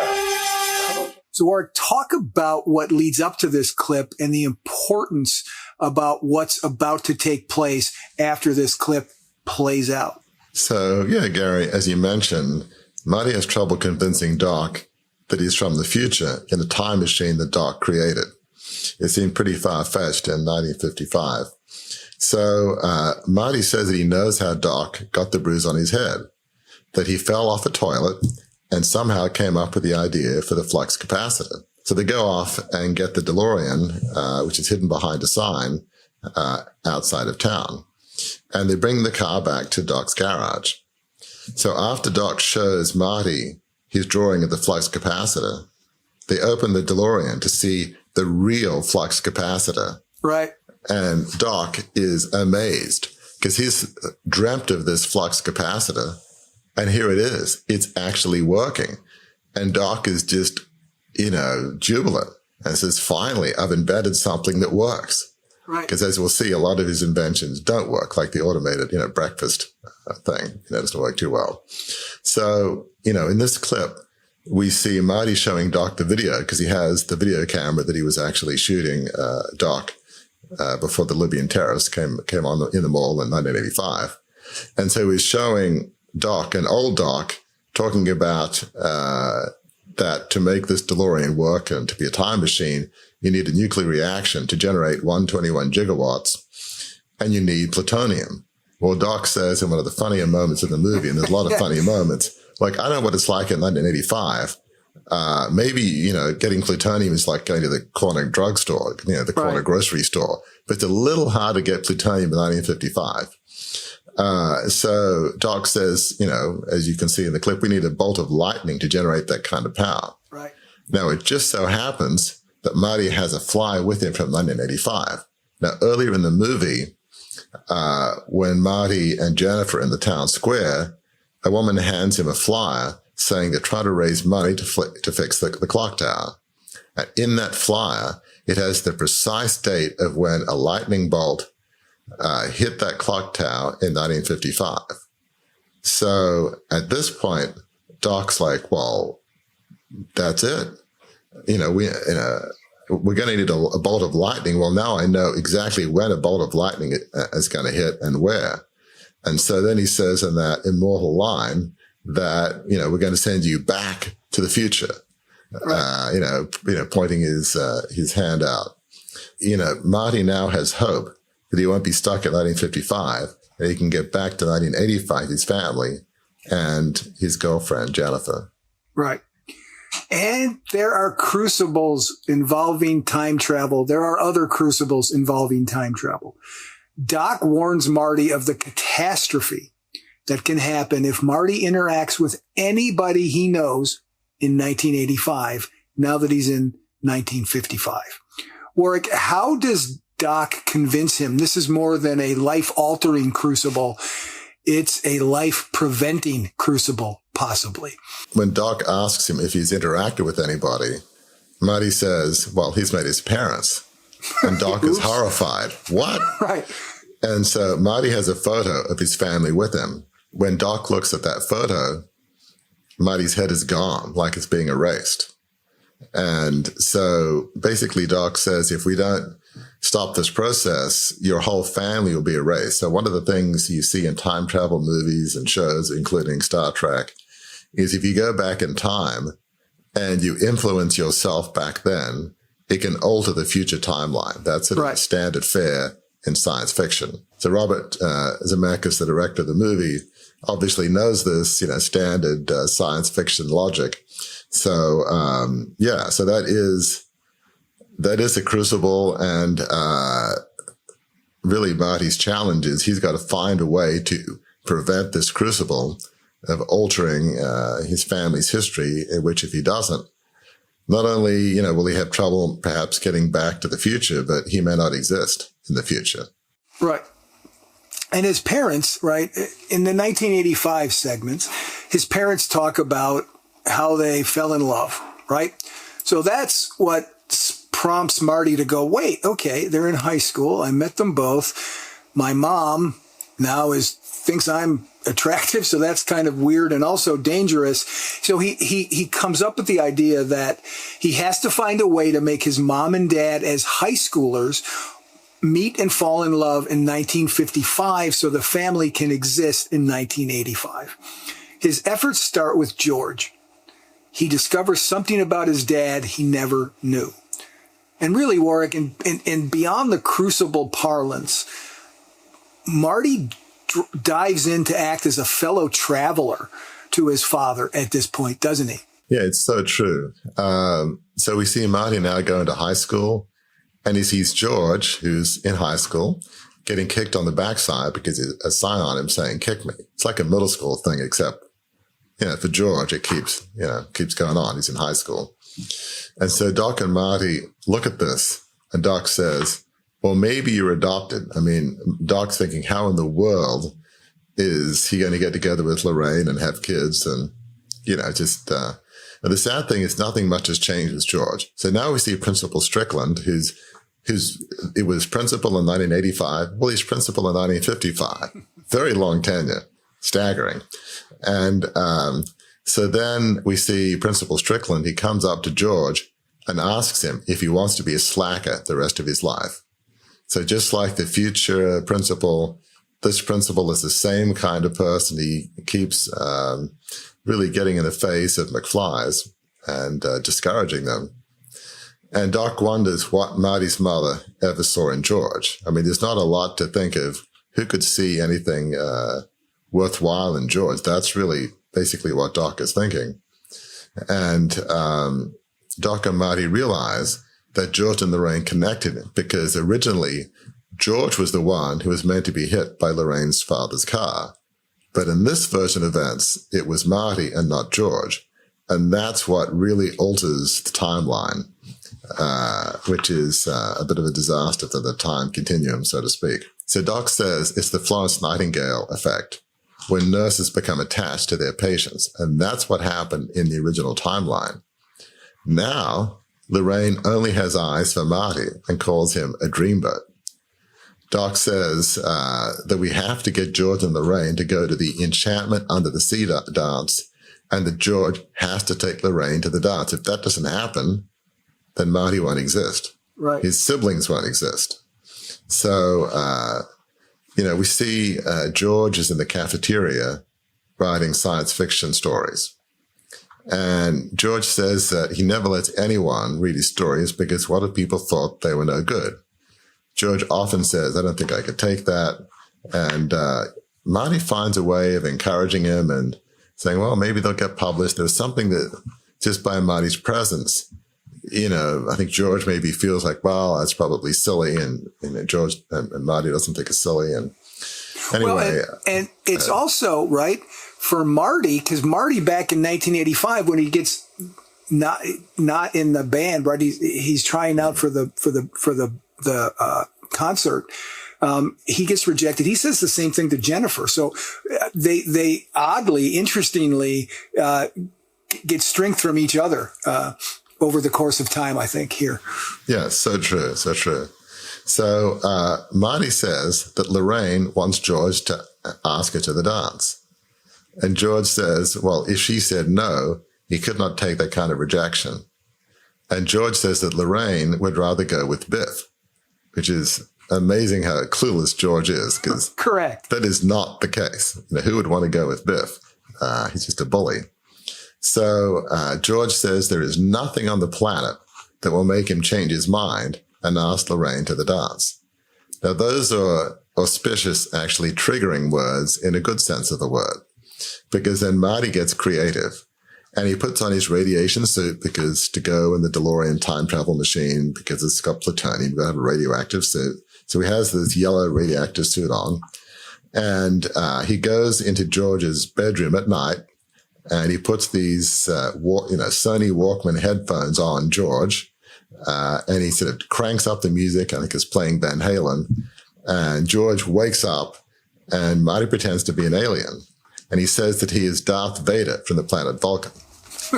So, Art, talk about what leads up to this clip and the importance about what's about to take place after this clip plays out. So, yeah, Gary, as you mentioned, Marty has trouble convincing Doc that he's from the future in a time machine that Doc created. It seemed pretty far-fetched in 1955. So Marty says that he knows how Doc got the bruise on his head, that he fell off a toilet and somehow came up with the idea for the flux capacitor. So they go off and get the DeLorean, which is hidden behind a sign outside of town. And they bring the car back to Doc's garage. So after Doc shows Marty his drawing of the flux capacitor, they open the DeLorean to see the real flux capacitor. Right. And Doc is amazed because he's dreamt of this flux capacitor. And here it is. It's actually working. And Doc is just, jubilant and says, finally, I've invented something that works. Right. Because as we'll see, a lot of his inventions don't work, like the automated, breakfast thing. That doesn't work too well. So, in this clip, we see Marty showing Doc the video because he has the video camera that he was actually shooting Doc before the Libyan terrorists came on in the mall in 1985. And so he's showing Doc, an old Doc, talking about that to make this DeLorean work and to be a time machine, you need a nuclear reaction to generate 121 gigawatts, and you need plutonium. Well, Doc says in one of the funnier moments in the movie, and there's a lot of funny moments, like, I know what it's like in 1985. Maybe, getting plutonium is like going to the corner drugstore, the corner grocery store. But it's a little hard to get plutonium in 1955. So Doc says, as you can see in the clip, we need a bolt of lightning to generate that kind of power. Right. Now, it just so happens that Marty has a fly with him from 1985. Now, earlier in the movie, when Marty and Jennifer are in the town square, a woman hands him a flyer saying they're trying to raise money to fix the clock tower. And in that flyer, it has the precise date of when a lightning bolt hit that clock tower in 1955. So at this point, Doc's like, well, that's it. We're going to need a bolt of lightning. Well, now I know exactly when a bolt of lightning is going to hit and where. And so then he says in that immortal line that, we're going to send you back to the future, right. Pointing his hand out. Marty now has hope that he won't be stuck at 1955, and he can get back to 1985, his family and his girlfriend, Jennifer. Right. And there are crucibles involving time travel. There are other crucibles involving time travel. Doc warns Marty of the catastrophe that can happen if Marty interacts with anybody he knows in 1985, now that he's in 1955. Warwick, how does Doc convince him this is more than a life-altering crucible? It's a life-preventing crucible, possibly. When Doc asks him if he's interacted with anybody, Marty says, well, he's met his parents. And Doc is horrified. What? Right. And so Marty has a photo of his family with him. When Doc looks at that photo, Marty's head is gone, like it's being erased. And so basically Doc says, if we don't stop this process, your whole family will be erased. So one of the things you see in time travel movies and shows, including Star Trek, is if you go back in time and you influence yourself back then, it can alter the future timeline. That's a standard fare in science fiction. So Robert Zemeckis, the director of the movie, obviously knows this, standard science fiction logic. So, so that is the Crucible, and really Marty's challenge is he's got to find a way to prevent this Crucible of altering his family's history, which if he doesn't, not only, will he have trouble perhaps getting back to the future, but he may not exist in the future. Right. And his parents, right, in the 1985 segments, his parents talk about how they fell in love, right? So that's what prompts Marty to go, wait, okay, they're in high school. I met them both. My mom now thinks I'm attractive, so that's kind of weird and also dangerous. So he comes up with the idea that he has to find a way to make his mom and dad as high schoolers meet and fall in love in 1955 so the family can exist in 1985. His efforts start with George. He discovers something about his dad he never knew. And really, Warwick, in Beyond the Crucible parlance, Marty dives in to act as a fellow traveler to his father at this point, doesn't he? Yeah, it's so true. So we see Marty now going to high school, and he sees George, who's in high school, getting kicked on the backside because there's a sign on him saying, "Kick me." It's like a middle school thing, except, for George, it keeps going on. He's in high school. And so Doc and Marty look at this, and Doc says, well, maybe you're adopted. I mean, Doc's thinking, how in the world is he going to get together with Lorraine and have kids? And, and the sad thing is nothing much has changed with George. So now we see Principal Strickland, it was principal in 1985. Well, he's principal in 1955. Very long tenure. Staggering. And so then we see Principal Strickland. He comes up to George and asks him if he wants to be a slacker the rest of his life. So just like the future principal, this principal is the same kind of person. He keeps really getting in the face of McFly's and discouraging them. And Doc wonders what Marty's mother ever saw in George. I mean, there's not a lot to think of. Who could see anything worthwhile in George? That's really basically what Doc is thinking. And Doc and Marty realize that George and Lorraine connected because originally George was the one who was meant to be hit by Lorraine's father's car. But in this version of events, it was Marty and not George. And that's what really alters the timeline, which is a bit of a disaster for the time continuum, so to speak. So Doc says it's the Florence Nightingale effect, when nurses become attached to their patients. And that's what happened in the original timeline. Now, Lorraine only has eyes for Marty and calls him a dreamboat. Doc says that we have to get George and Lorraine to go to the Enchantment Under the Sea dance, and that George has to take Lorraine to the dance. If that doesn't happen, then Marty won't exist. Right. His siblings won't exist. So, we see George is in the cafeteria writing science fiction stories. And George says that he never lets anyone read his stories because what if people thought they were no good? George often says, I don't think I could take that. And Marty finds a way of encouraging him and saying, well, maybe they'll get published. There's something that just by Marty's presence, I think George maybe feels like, well, that's probably silly. And George and Marty doesn't think it's silly. And anyway. Well, and it's also, right, for Marty, because Marty back in 1985, when he gets not in the band, right, he's trying out for the concert. He gets rejected. He says the same thing to Jennifer. So they oddly, interestingly, get strength from each other over the course of time, I think, here. Yeah, so true, so true. So Marty says that Lorraine wants George to ask her to the dance. And George says, well, if she said no, he could not take that kind of rejection. And George says that Lorraine would rather go with Biff. which is amazing how clueless George is, because Correct. that is not the case. Who would want to go with Biff? He's just a bully. So George says there is nothing on the planet that will make him change his mind and ask Lorraine to the dance. Now, those are auspicious, actually triggering words in a good sense of the word, because then Marty gets creative and he puts on his radiation suit because to go in the DeLorean time travel machine, because it's got plutonium, you've got to have a radioactive suit. So he has this yellow radioactive suit on, and he goes into George's bedroom at night, and he puts these, Sony Walkman headphones on George, and he sort of cranks up the music. I think it's playing Van Halen, and George wakes up, and Marty pretends to be an alien, and he says that he is Darth Vader from the planet Vulcan,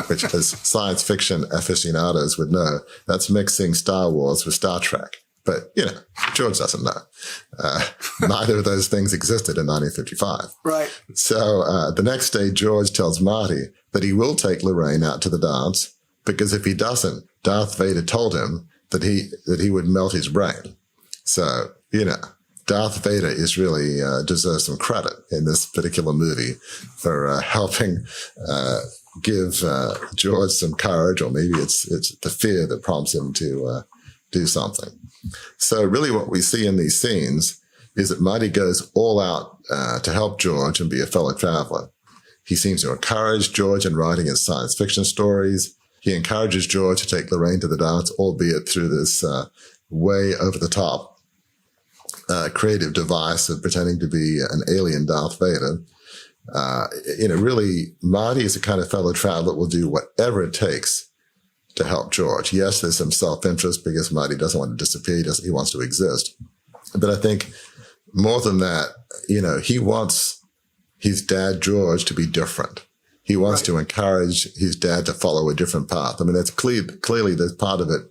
which, as science fiction aficionados would know, that's mixing Star Wars with Star Trek. But, George doesn't know. Neither of those things existed in 1955. Right. So the next day, George tells Marty that he will take Lorraine out to the dance, because if he doesn't, Darth Vader told him that he would melt his brain. So, Darth Vader is really deserves some credit in this particular movie for helping give George some courage, or maybe it's the fear that prompts him to do something. So really what we see in these scenes is that Marty goes all out to help George and be a fellow traveler. He seems to encourage George in writing his science fiction stories. He encourages George to take Lorraine to the dance, albeit through this way over the top creative device of pretending to be an alien Darth Vader. Really, Marty is the kind of fellow traveler that will do whatever it takes to help George. Yes, there's some self-interest because Marty doesn't want to disappear. He wants to exist. But I think more than that, he wants his dad, George, to be different. He wants to encourage his dad to follow a different path. I mean, that's clearly that part of it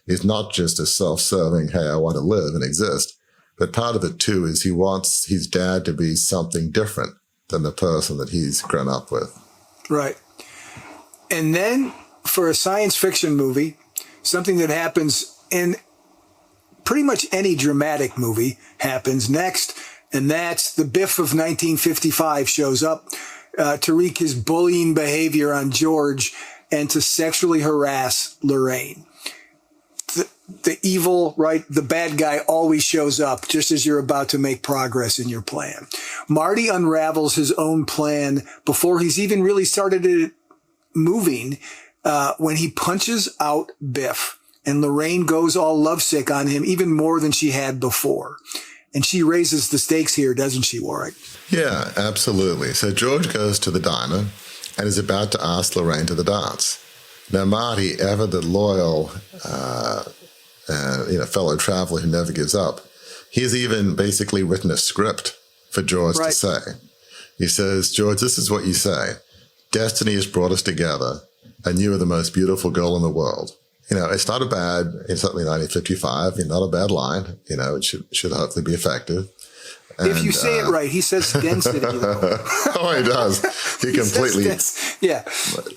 is not just a self-serving, hey, I want to live and exist. But part of it, too, is he wants his dad to be something different than the person that he's grown up with. Right. And then for a science fiction movie, something that happens in pretty much any dramatic movie happens next, and that's the Biff of 1955 shows up to wreak his bullying behavior on George and to sexually harass Lorraine. The evil, right, the bad guy always shows up just as you're about to make progress in your plan. Marty unravels his own plan before he's even really started it moving when he punches out Biff. And Lorraine goes all lovesick on him even more than she had before. And she raises the stakes here, doesn't she, Warwick? Yeah, absolutely. So George goes to the diner and is about to ask Lorraine to the dance. Now, Marty, ever the loyal fellow traveler who never gives up, he's even basically written a script for George to say. He says, George, this is what you say. Destiny has brought us together, and you are the most beautiful girl in the world. It's not it's certainly 1955, not a bad line. It should hopefully be effective. And, if you say it right, he says density. Oh, he does. He completely. Yeah.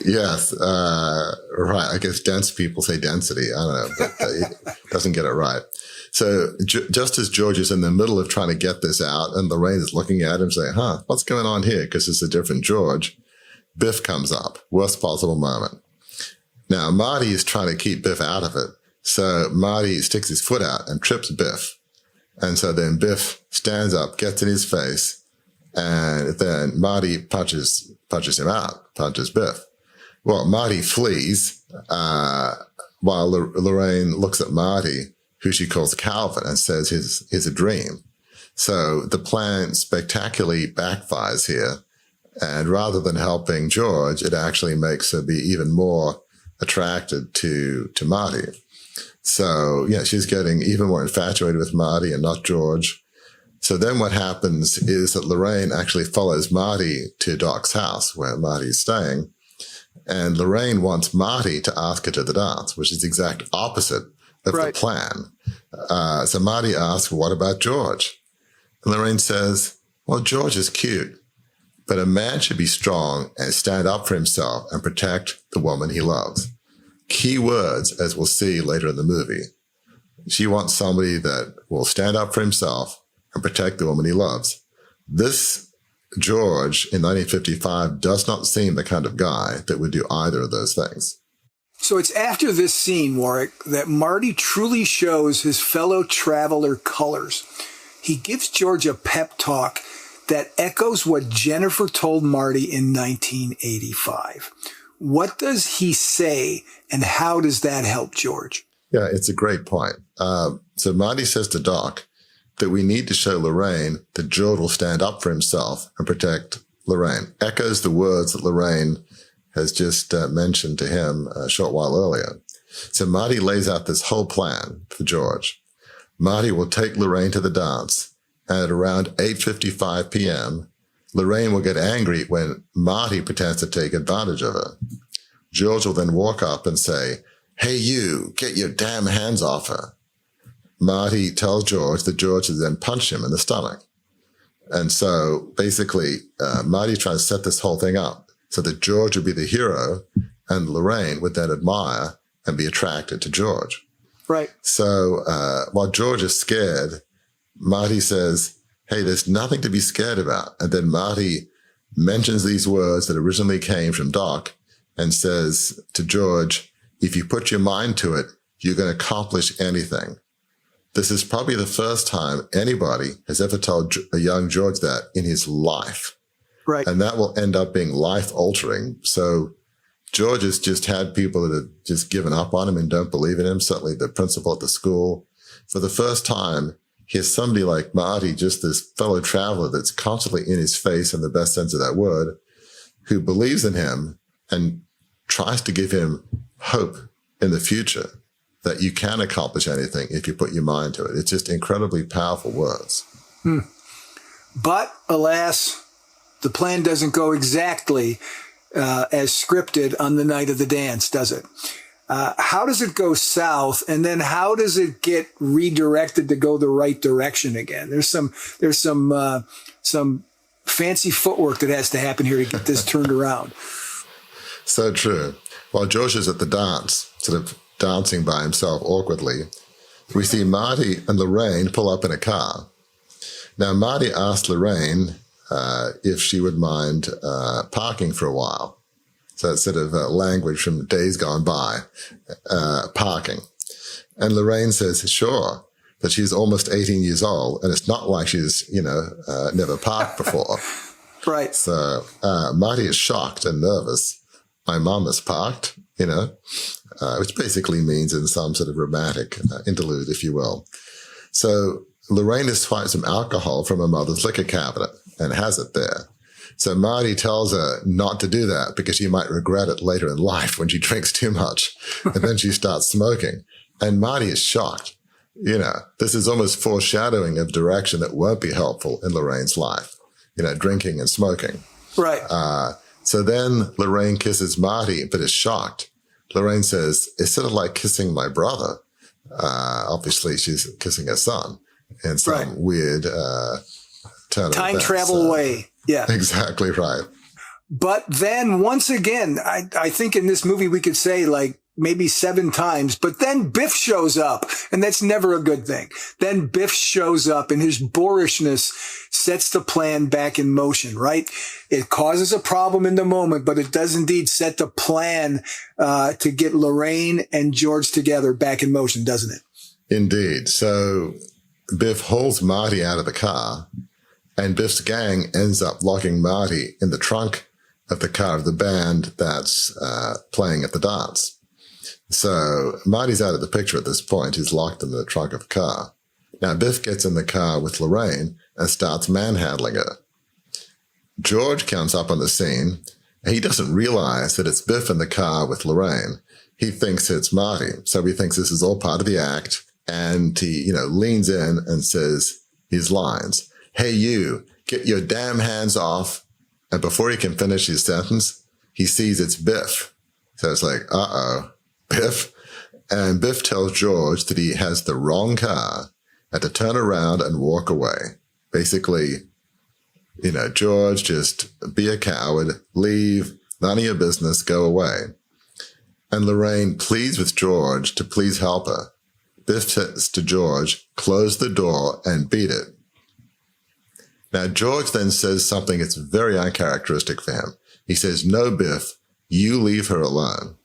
Yes. Right. I guess dense people say density. I don't know, but he doesn't get it right. So just as George is in the middle of trying to get this out and Lorraine is looking at him saying, what's going on here? Because it's a different George. Biff comes up. Worst possible moment. Now, Marty is trying to keep Biff out of it. So Marty sticks his foot out and trips Biff. And so then Biff stands up, gets in his face, and then Marty punches him out, punches Biff. Well, Marty flees while Lorraine looks at Marty, who she calls Calvin, and says he's a dream. So the plan spectacularly backfires here. And rather than helping George, it actually makes her be even more attracted to Marty. So, she's getting even more infatuated with Marty and not George. So then what happens is that Lorraine actually follows Marty to Doc's house where Marty's staying. And Lorraine wants Marty to ask her to the dance, which is the exact opposite of the plan. So Marty asks, what about George? And Lorraine says, well, George is cute, but a man should be strong and stand up for himself and protect the woman he loves. Key words, as we'll see later in the movie. She wants somebody that will stand up for himself and protect the woman he loves. This George in 1955 does not seem the kind of guy that would do either of those things. So it's after this scene, Warwick, that Marty truly shows his fellow traveler colors. He gives George a pep talk that echoes what Jennifer told Marty in 1985. What does he say, and how does that help George? Yeah, it's a great point. So Marty says to Doc that we need to show Lorraine that George will stand up for himself and protect Lorraine. Echoes the words that Lorraine has just mentioned to him a short while earlier. So Marty lays out this whole plan for George. Marty will take Lorraine to the dance, and at around 8:55 p.m., Lorraine will get angry when Marty pretends to take advantage of her. George will then walk up and say, "Hey, you, get your damn hands off her." Marty tells George that George will then punch him in the stomach. And so basically, Marty tries to set this whole thing up so that George would be the hero and Lorraine would then admire and be attracted to George. Right. So while George is scared, Marty says, "Hey, there's nothing to be scared about." And then Marty mentions these words that originally came from Doc and says to George, "If you put your mind to it, you're going to accomplish anything." This is probably the first time anybody has ever told a young George that in his life. Right. And that will end up being life-altering. So George has just had people that have just given up on him and don't believe in him, certainly the principal at the school. For the first time, he has somebody like Marty, just this fellow traveler that's constantly in his face in the best sense of that word, who believes in him and tries to give him hope in the future that you can accomplish anything if you put your mind to it. It's just incredibly powerful words. But alas, the plan doesn't go exactly as scripted on the night of the dance, does it? How does it go south? And then how does it get redirected to go the right direction again? There's some fancy footwork that has to happen here to get this turned around. So true. While George is at the dance, sort of dancing by himself awkwardly, we see Marty and Lorraine pull up in a car. Now, Marty asked Lorraine if she would mind parking for a while. So it's sort of language from days gone by, parking. And Lorraine says, sure, but she's almost 18 years old, and it's not like she's, never parked before. Right. So Marty is shocked and nervous. My mom is parked, which basically means in some sort of romantic interlude, if you will. So Lorraine has swiped some alcohol from her mother's liquor cabinet and has it there. So Marty tells her not to do that because she might regret it later in life when she drinks too much. And then she starts smoking. And Marty is shocked. This is almost foreshadowing of direction that won't be helpful in Lorraine's life, drinking and smoking. Right. So then Lorraine kisses Marty, but is shocked. Lorraine says, it's sort of like kissing my brother. Obviously, she's kissing her son in some weird turn of time events. travel way. Yeah. Exactly right. But then once again, I think in this movie we could say like maybe 7 times, but then Biff shows up, and that's never a good thing. Then Biff shows up, and his boorishness sets the plan back in motion, right? It causes a problem in the moment, but it does indeed set the plan to get Lorraine and George together back in motion, doesn't it? Indeed. So Biff hauls Marty out of the car, and Biff's gang ends up locking Marty in the trunk of the car of the band that's playing at the dance. So Marty's out of the picture at this point. He's locked in the trunk of a car. Now Biff gets in the car with Lorraine and starts manhandling her. George comes up on the scene, and he doesn't realize that it's Biff in the car with Lorraine. He thinks it's Marty. So he thinks this is all part of the act. And he, leans in and says his lines. Hey, you, get your damn hands off. And before he can finish his sentence, he sees it's Biff. So it's like, uh-oh, Biff. And Biff tells George that he has the wrong car and to turn around and walk away. Basically, George, just be a coward, leave, none of your business, go away. And Lorraine pleads with George to please help her. Biff says to George, close the door and beat it. Now, George then says something that's very uncharacteristic for him. He says, no, Biff, you leave her alone.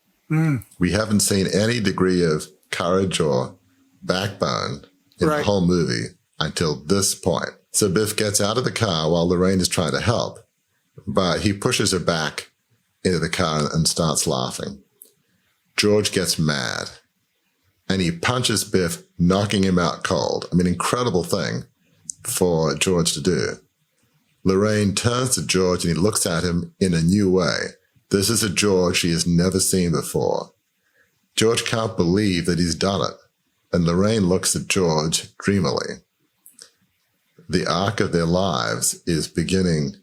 We haven't seen any degree of courage or backbone in the whole movie until this point. So Biff gets out of the car while Lorraine is trying to help, but he pushes her back into the car and starts laughing. George gets mad and he punches Biff, knocking him out cold. I mean, incredible thing for George to do. Lorraine turns to George and he looks at him in a new way. This is a George she has never seen before. George can't believe that he's done it. And Lorraine looks at George dreamily. The arc of their lives is beginning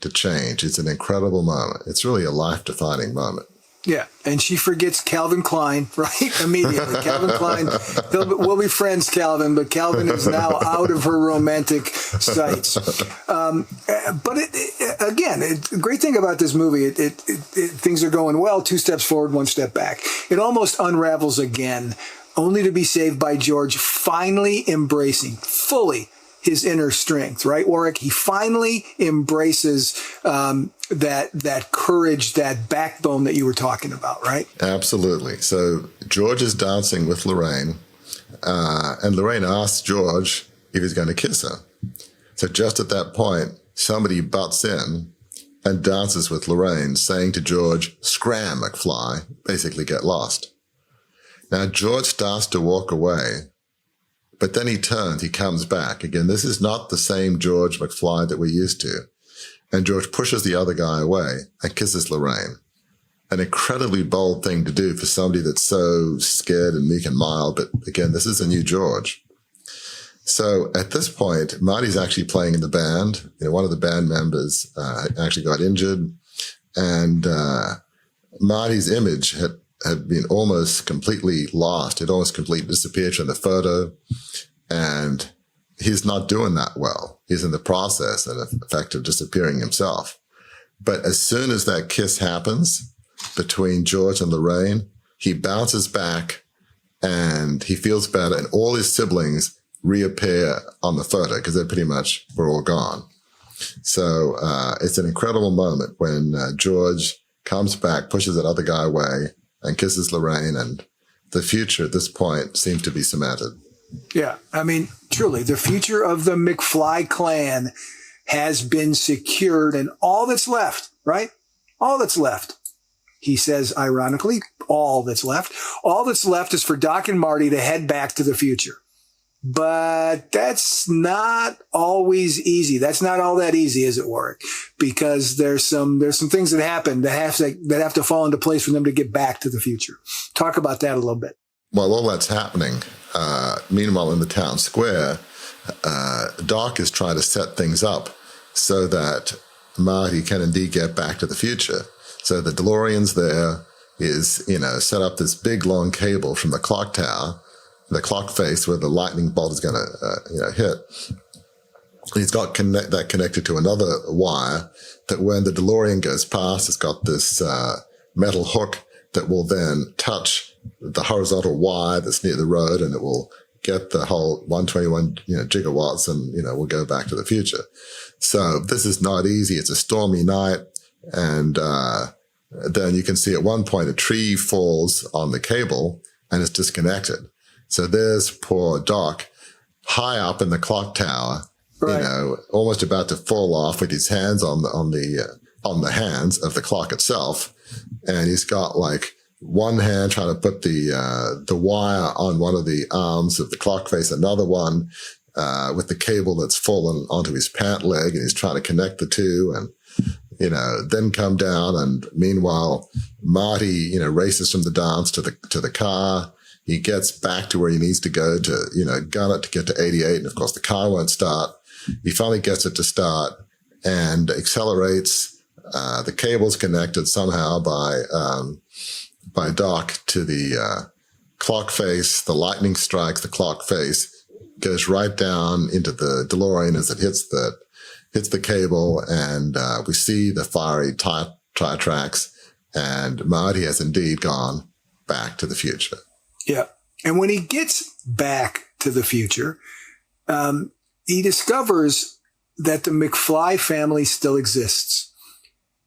to change. It's an incredible moment. It's really a life-defining moment. Yeah, and she forgets Calvin Klein, right? Immediately. Calvin Klein, we'll be friends, Calvin, but Calvin is now out of her romantic sights. But the great thing about this movie, things are going well, 2 steps forward, 1 step back. It almost unravels again, only to be saved by George finally embracing fully his inner strength, right, Warwick? He finally embraces that courage, that backbone that you were talking about, right? Absolutely. So George is dancing with Lorraine, and Lorraine asks George if he's going to kiss her. So just at that point, somebody butts in and dances with Lorraine, saying to George, scram, McFly, basically get lost. Now, George starts to walk away, but then he turns, he comes back. Again, this is not the same George McFly that we're used to. And George pushes the other guy away and kisses Lorraine. An incredibly bold thing to do for somebody that's so scared and meek and mild. But again, this is a new George. So at this point, Marty's actually playing in the band. One of the band members actually got injured. And Marty's image had been almost completely lost. It almost completely disappeared from the photo. And he's not doing that well. He's in the process, in effect, of disappearing himself. But as soon as that kiss happens between George and Lorraine, he bounces back and he feels better. And all his siblings reappear on the photo because they pretty much were all gone. So it's an incredible moment when George comes back, pushes that other guy away, and kisses Lorraine. And the future at this point seems to be cemented. Yeah, I mean, truly, the future of the McFly clan has been secured, and all that's left, right? All that's left. He says, ironically, all that's left is for Doc and Marty to head back to the future. But that's not always easy. That's not all that easy, is it, Warwick? Because there's some things that happen that have to fall into place for them to get back to the future. Talk about that a little bit. While all that's happening, meanwhile in the town square, Doc is trying to set things up so that Marty can indeed get back to the future. So the DeLorean's there is, set up this big long cable from the clock tower, the clock face where the lightning bolt is going to, hit. And he's got that connected to another wire that when the DeLorean goes past, it's got this metal hook that will then touch the horizontal wire that's near the road, and it will get the whole 121 gigawatts, and we'll go back to the future. So this is not easy. It's a stormy night, and then you can see at one point a tree falls on the cable and it's disconnected. So there's poor Doc high up in the clock tower, right, almost about to fall off with his hands on the hands of the clock itself. And he's got like one hand trying to put the wire on one of the arms of the clock face, another one with the cable that's fallen onto his pant leg, and he's trying to connect the two and, then come down. And meanwhile, Marty, races from the dance to the car. He gets back to where he needs to go to, gun it to get to 88. And of course, the car won't start. He finally gets it to start and accelerates. The cable's connected somehow by Doc to the clock face. The lightning strikes the clock face, goes right down into the DeLorean as it hits the cable, and we see the fiery tire tracks, and Marty has indeed gone back to the future. Yeah. And when he gets back to the future, he discovers that the McFly family still exists,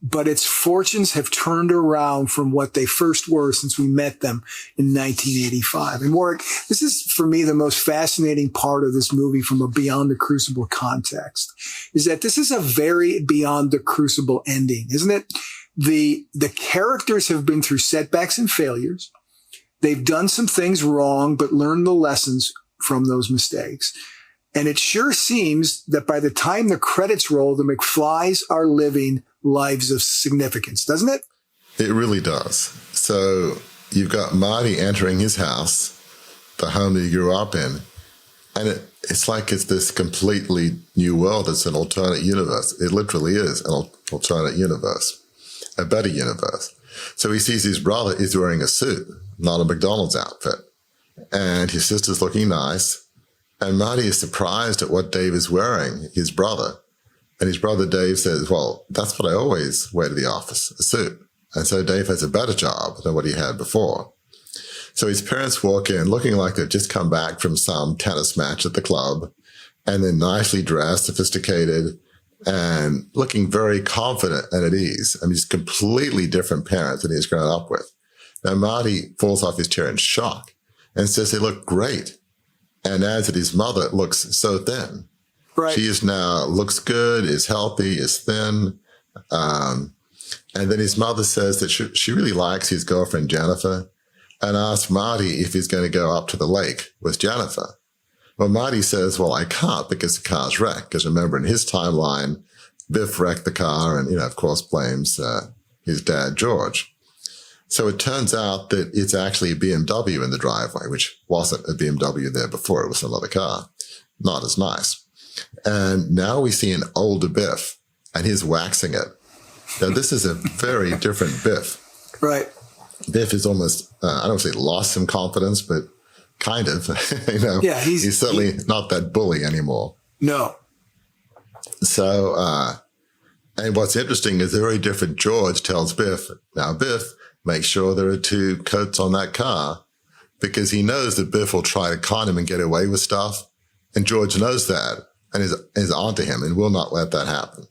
but its fortunes have turned around from what they first were since we met them in 1985. And Warwick, this is for me the most fascinating part of this movie from a Beyond the Crucible context, is that this is a very Beyond the Crucible ending, isn't it? The characters have been through setbacks and failures. They've done some things wrong, but learned the lessons from those mistakes. And it sure seems that by the time the credits roll, the McFlys are living lives of significance, doesn't it? It really does. So you've got Marty entering his house, the home that he grew up in, and it's like it's this completely new world. It's an alternate universe. It literally is an alternate universe, a better universe. So he sees his brother is wearing a suit, not a McDonald's outfit, and his sister's looking nice. And Marty is surprised at what Dave is wearing, his brother. And his brother Dave says, well, that's what I always wear to the office, a suit. And so Dave has a better job than what he had before. So his parents walk in looking like they've just come back from some tennis match at the club, and they're nicely dressed, sophisticated, and looking very confident and at ease. I mean, he's completely different parents than he's grown up with. Now, Marty falls off his chair in shock and says they look great, and adds that his mother looks so thin. Right. She is now, looks good, is healthy, is thin. And then his mother says that she really likes his girlfriend, Jennifer, and asks Marty if he's going to go up to the lake with Jennifer. Well, Marty says, well, I can't because the car's wrecked. Because remember, in his timeline, Biff wrecked the car and, of course, blames his dad, George. So it turns out that it's actually a BMW in the driveway, which wasn't a BMW there before. It was another car. Not as nice. And now we see an older Biff, and he's waxing it. Now, this is a very different Biff. Right. Biff is almost, I don't want to say lost some confidence, but kind of, Yeah, he's certainly not that bully anymore. No. So, and what's interesting is a very different George tells Biff, now Biff, make sure there are 2 coats on that car, because he knows that Biff will try to con him and get away with stuff. And George knows that and is onto him and will not let that happen.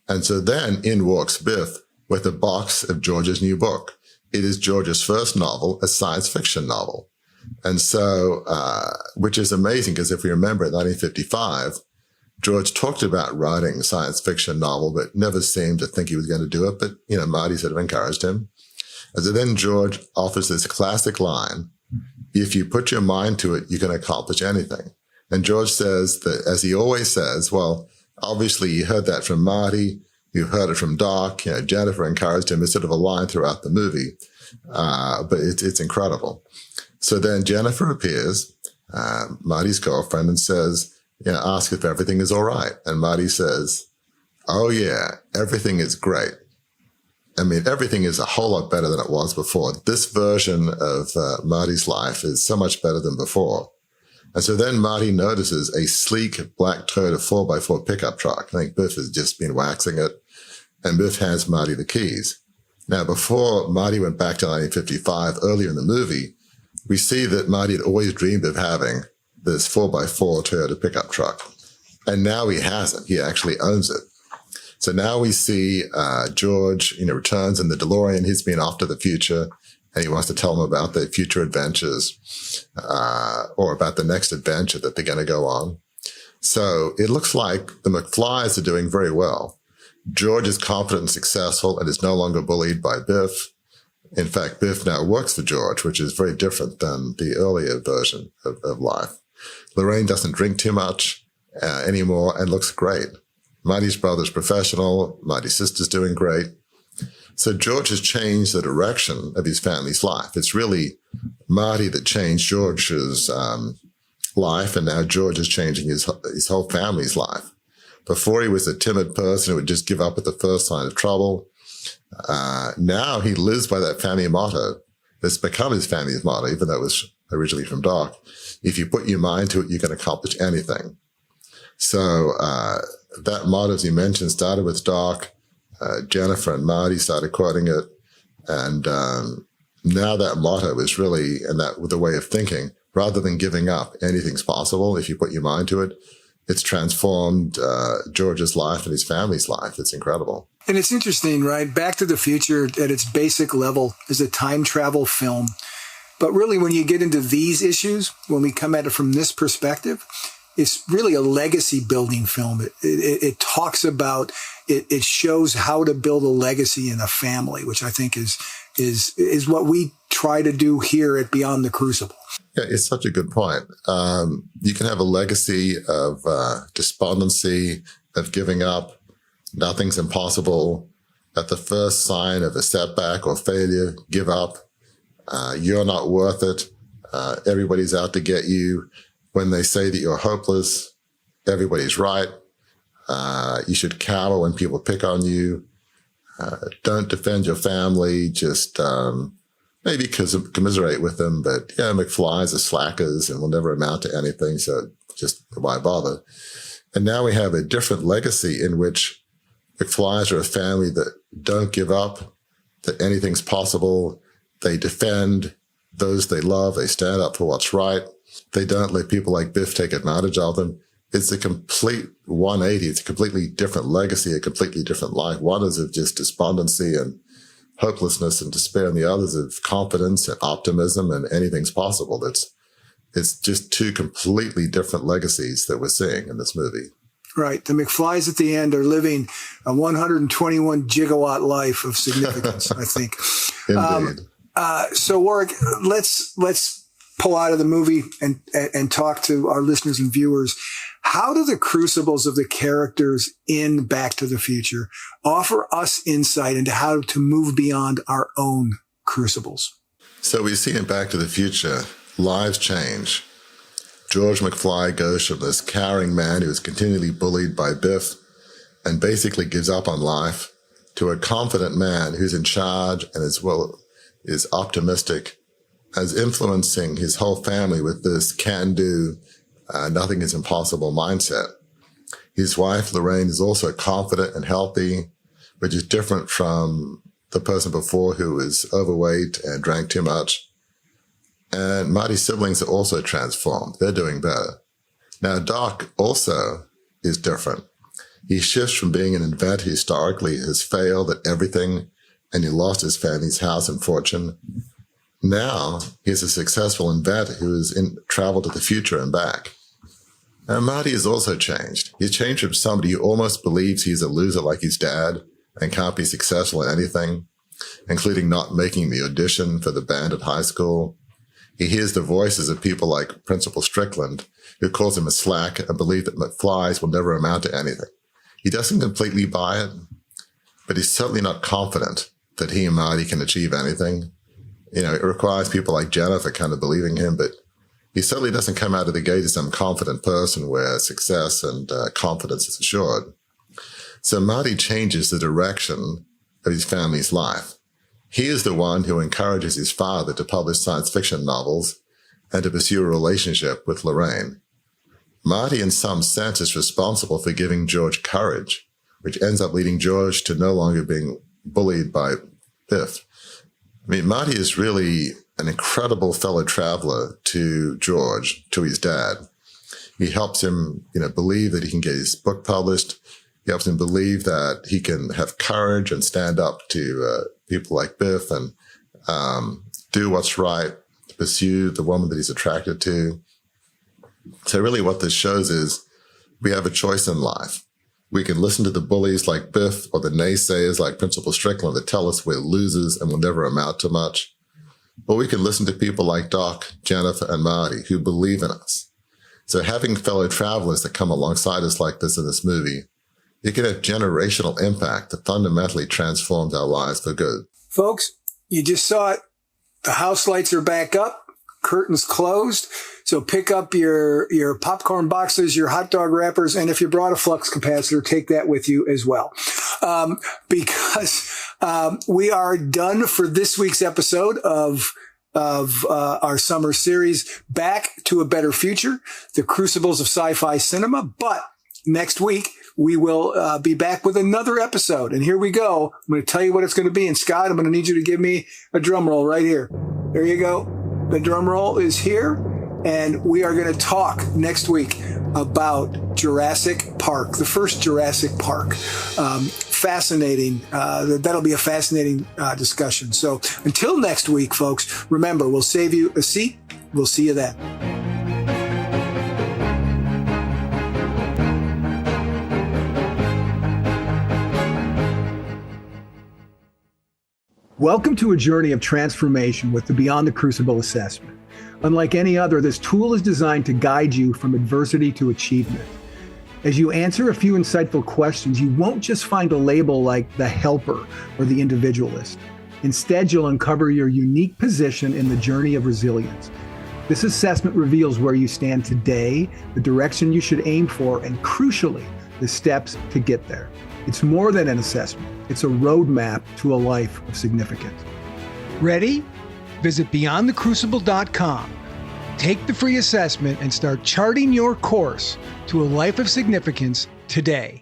And so then in walks Biff with a box of George's new book. It is George's first novel, a science fiction novel. And so, which is amazing because if we remember in 1955, George talked about writing a science fiction novel, but never seemed to think he was going to do it. But, Marty sort of encouraged him. And so then George offers this classic line, if you put your mind to it, you can accomplish anything. And George says that, as he always says, well, obviously you heard that from Marty, you heard it from Doc, Jennifer encouraged him. It's sort of a line throughout the movie, but it's incredible. So then Jennifer appears, Marty's girlfriend, and says, ask if everything is all right. And Marty says, oh yeah, everything is great. I mean, everything is a whole lot better than it was before. This version of Marty's life is so much better than before. And so then Marty notices a sleek black Toyota 4x4 pickup truck. I think Biff has just been waxing it. And Biff hands Marty the keys. Now, before Marty went back to 1955, earlier in the movie, we see that Marty had always dreamed of having this 4x4 Toyota pickup truck. And now he has it. He actually owns it. So now we see George, returns in the DeLorean. He's been off to the future, and he wants to tell them about their future adventures or about the next adventure that they're going to go on. So it looks like the McFlys are doing very well. George is confident and successful and is no longer bullied by Biff. In fact, Biff now works for George, which is very different than the earlier version of life. Lorraine doesn't drink too much anymore and looks great. Marty's brother's professional. Marty's sister's doing great. So George has changed the direction of his family's life. It's really Marty that changed George's life, and now George is changing his whole family's life. Before, he was a timid person who would just give up at the first sign of trouble. Now he lives by that family motto. It's become his family's motto, even though it was originally from Doc. If you put your mind to it, you can accomplish anything. So that motto, as you mentioned, started with Doc. Jennifer and Marty started quoting it. And now that motto is really, and that with the way of thinking, rather than giving up, anything's possible if you put your mind to it. It's transformed George's life and his family's life. It's incredible. And it's interesting, right? Back to the Future at its basic level is a time travel film. But really, when you get into these issues, when we come at it from this perspective, it's really a legacy building film. It talks about, it shows how to build a legacy in a family, which I think is what we try to do here at Beyond the Crucible. Yeah, it's such a good point. You can have a legacy of despondency, of giving up. Nothing's impossible. At the first sign of a setback or failure, give up. You're not worth it. Everybody's out to get you. When they say that you're hopeless, everybody's right. You should cower when people pick on you. Don't defend your family. Just maybe commiserate with them. But yeah, McFlys are slackers and will never amount to anything. So just why bother? And now we have a different legacy in which McFlys are a family that don't give up, that anything's possible. They defend those they love. They stand up for what's right. They don't let people like Biff take advantage of them. It's a complete 180. It's a completely different legacy, a completely different life. One is of just despondency and hopelessness and despair, and the others of confidence and optimism and anything's possible. It's just two completely different legacies that we're seeing in this movie. Right. The McFlys at the end are living a 121 gigawatt life of significance, I think. Indeed. So Warwick, let's pull out of the movie and talk to our listeners and viewers. How do the crucibles of the characters in Back to the Future offer us insight into how to move beyond our own crucibles? So we see in Back to the Future, lives change. George McFly goes from this cowering man who is continually bullied by Biff and basically gives up on life to a confident man who's in charge and is optimistic, as influencing his whole family with this can-do, nothing is impossible mindset. His wife, Lorraine, is also confident and healthy, which is different from the person before who was overweight and drank too much. And Marty's siblings are also transformed. They're doing better. Now, Doc also is different. He shifts from being an inventor who historically has failed at everything, and he lost his family's house and fortune. Now he's a successful inventor who has traveled to the future and back. And Marty has also changed. He's changed from somebody who almost believes he's a loser like his dad and can't be successful at anything, including not making the audition for the band at high school. He hears the voices of people like Principal Strickland, who calls him a slack and believe that McFlys will never amount to anything. He doesn't completely buy it, but he's certainly not confident that he and Marty can achieve anything. You know, it requires people like Jennifer kind of believing him, but he certainly doesn't come out of the gate as some confident person where success and confidence is assured. So Marty changes the direction of his family's life. He is the one who encourages his father to publish science fiction novels and to pursue a relationship with Lorraine. Marty, in some sense, is responsible for giving George courage, which ends up leading George to no longer being bullied by Biff. I mean, Marty is really an incredible fellow traveler to George, to his dad. He helps him, believe that he can get his book published. He helps him believe that he can have courage and stand up to people like Biff and do what's right, pursue the woman that he's attracted to. So really what this shows is we have a choice in life. We can listen to the bullies like Biff or the naysayers like Principal Strickland that tell us we're losers and will never amount to much. Or we can listen to people like Doc, Jennifer, and Marty who believe in us. So having fellow travelers that come alongside us like this in this movie, it can have generational impact that fundamentally transforms our lives for good. Folks, you just saw it. The house lights are back up, curtains closed. So pick up your popcorn boxes, your hot dog wrappers, and if you brought a flux capacitor, take that with you as well. Because we are done for this week's episode of our summer series, Back to a Better Future, the Crucibles of Sci-Fi Cinema. But next week, we will be back with another episode. And here we go. I'm going to tell you what it's going to be. And Scott, I'm going to need you to give me a drum roll right here. There you go. The drum roll is here. And we are going to talk next week about Jurassic Park, the first Jurassic Park. Fascinating. That'll be a fascinating discussion. So until next week, folks, remember, we'll save you a seat. We'll see you then. Welcome to a journey of transformation with the Beyond the Crucible assessment. Unlike any other, this tool is designed to guide you from adversity to achievement. As you answer a few insightful questions, you won't just find a label like the helper or the individualist. Instead, you'll uncover your unique position in the journey of resilience. This assessment reveals where you stand today, the direction you should aim for, and crucially, the steps to get there. It's more than an assessment. It's a roadmap to a life of significance. Ready? Visit beyondthecrucible.com. Take the free assessment and start charting your course to a life of significance today.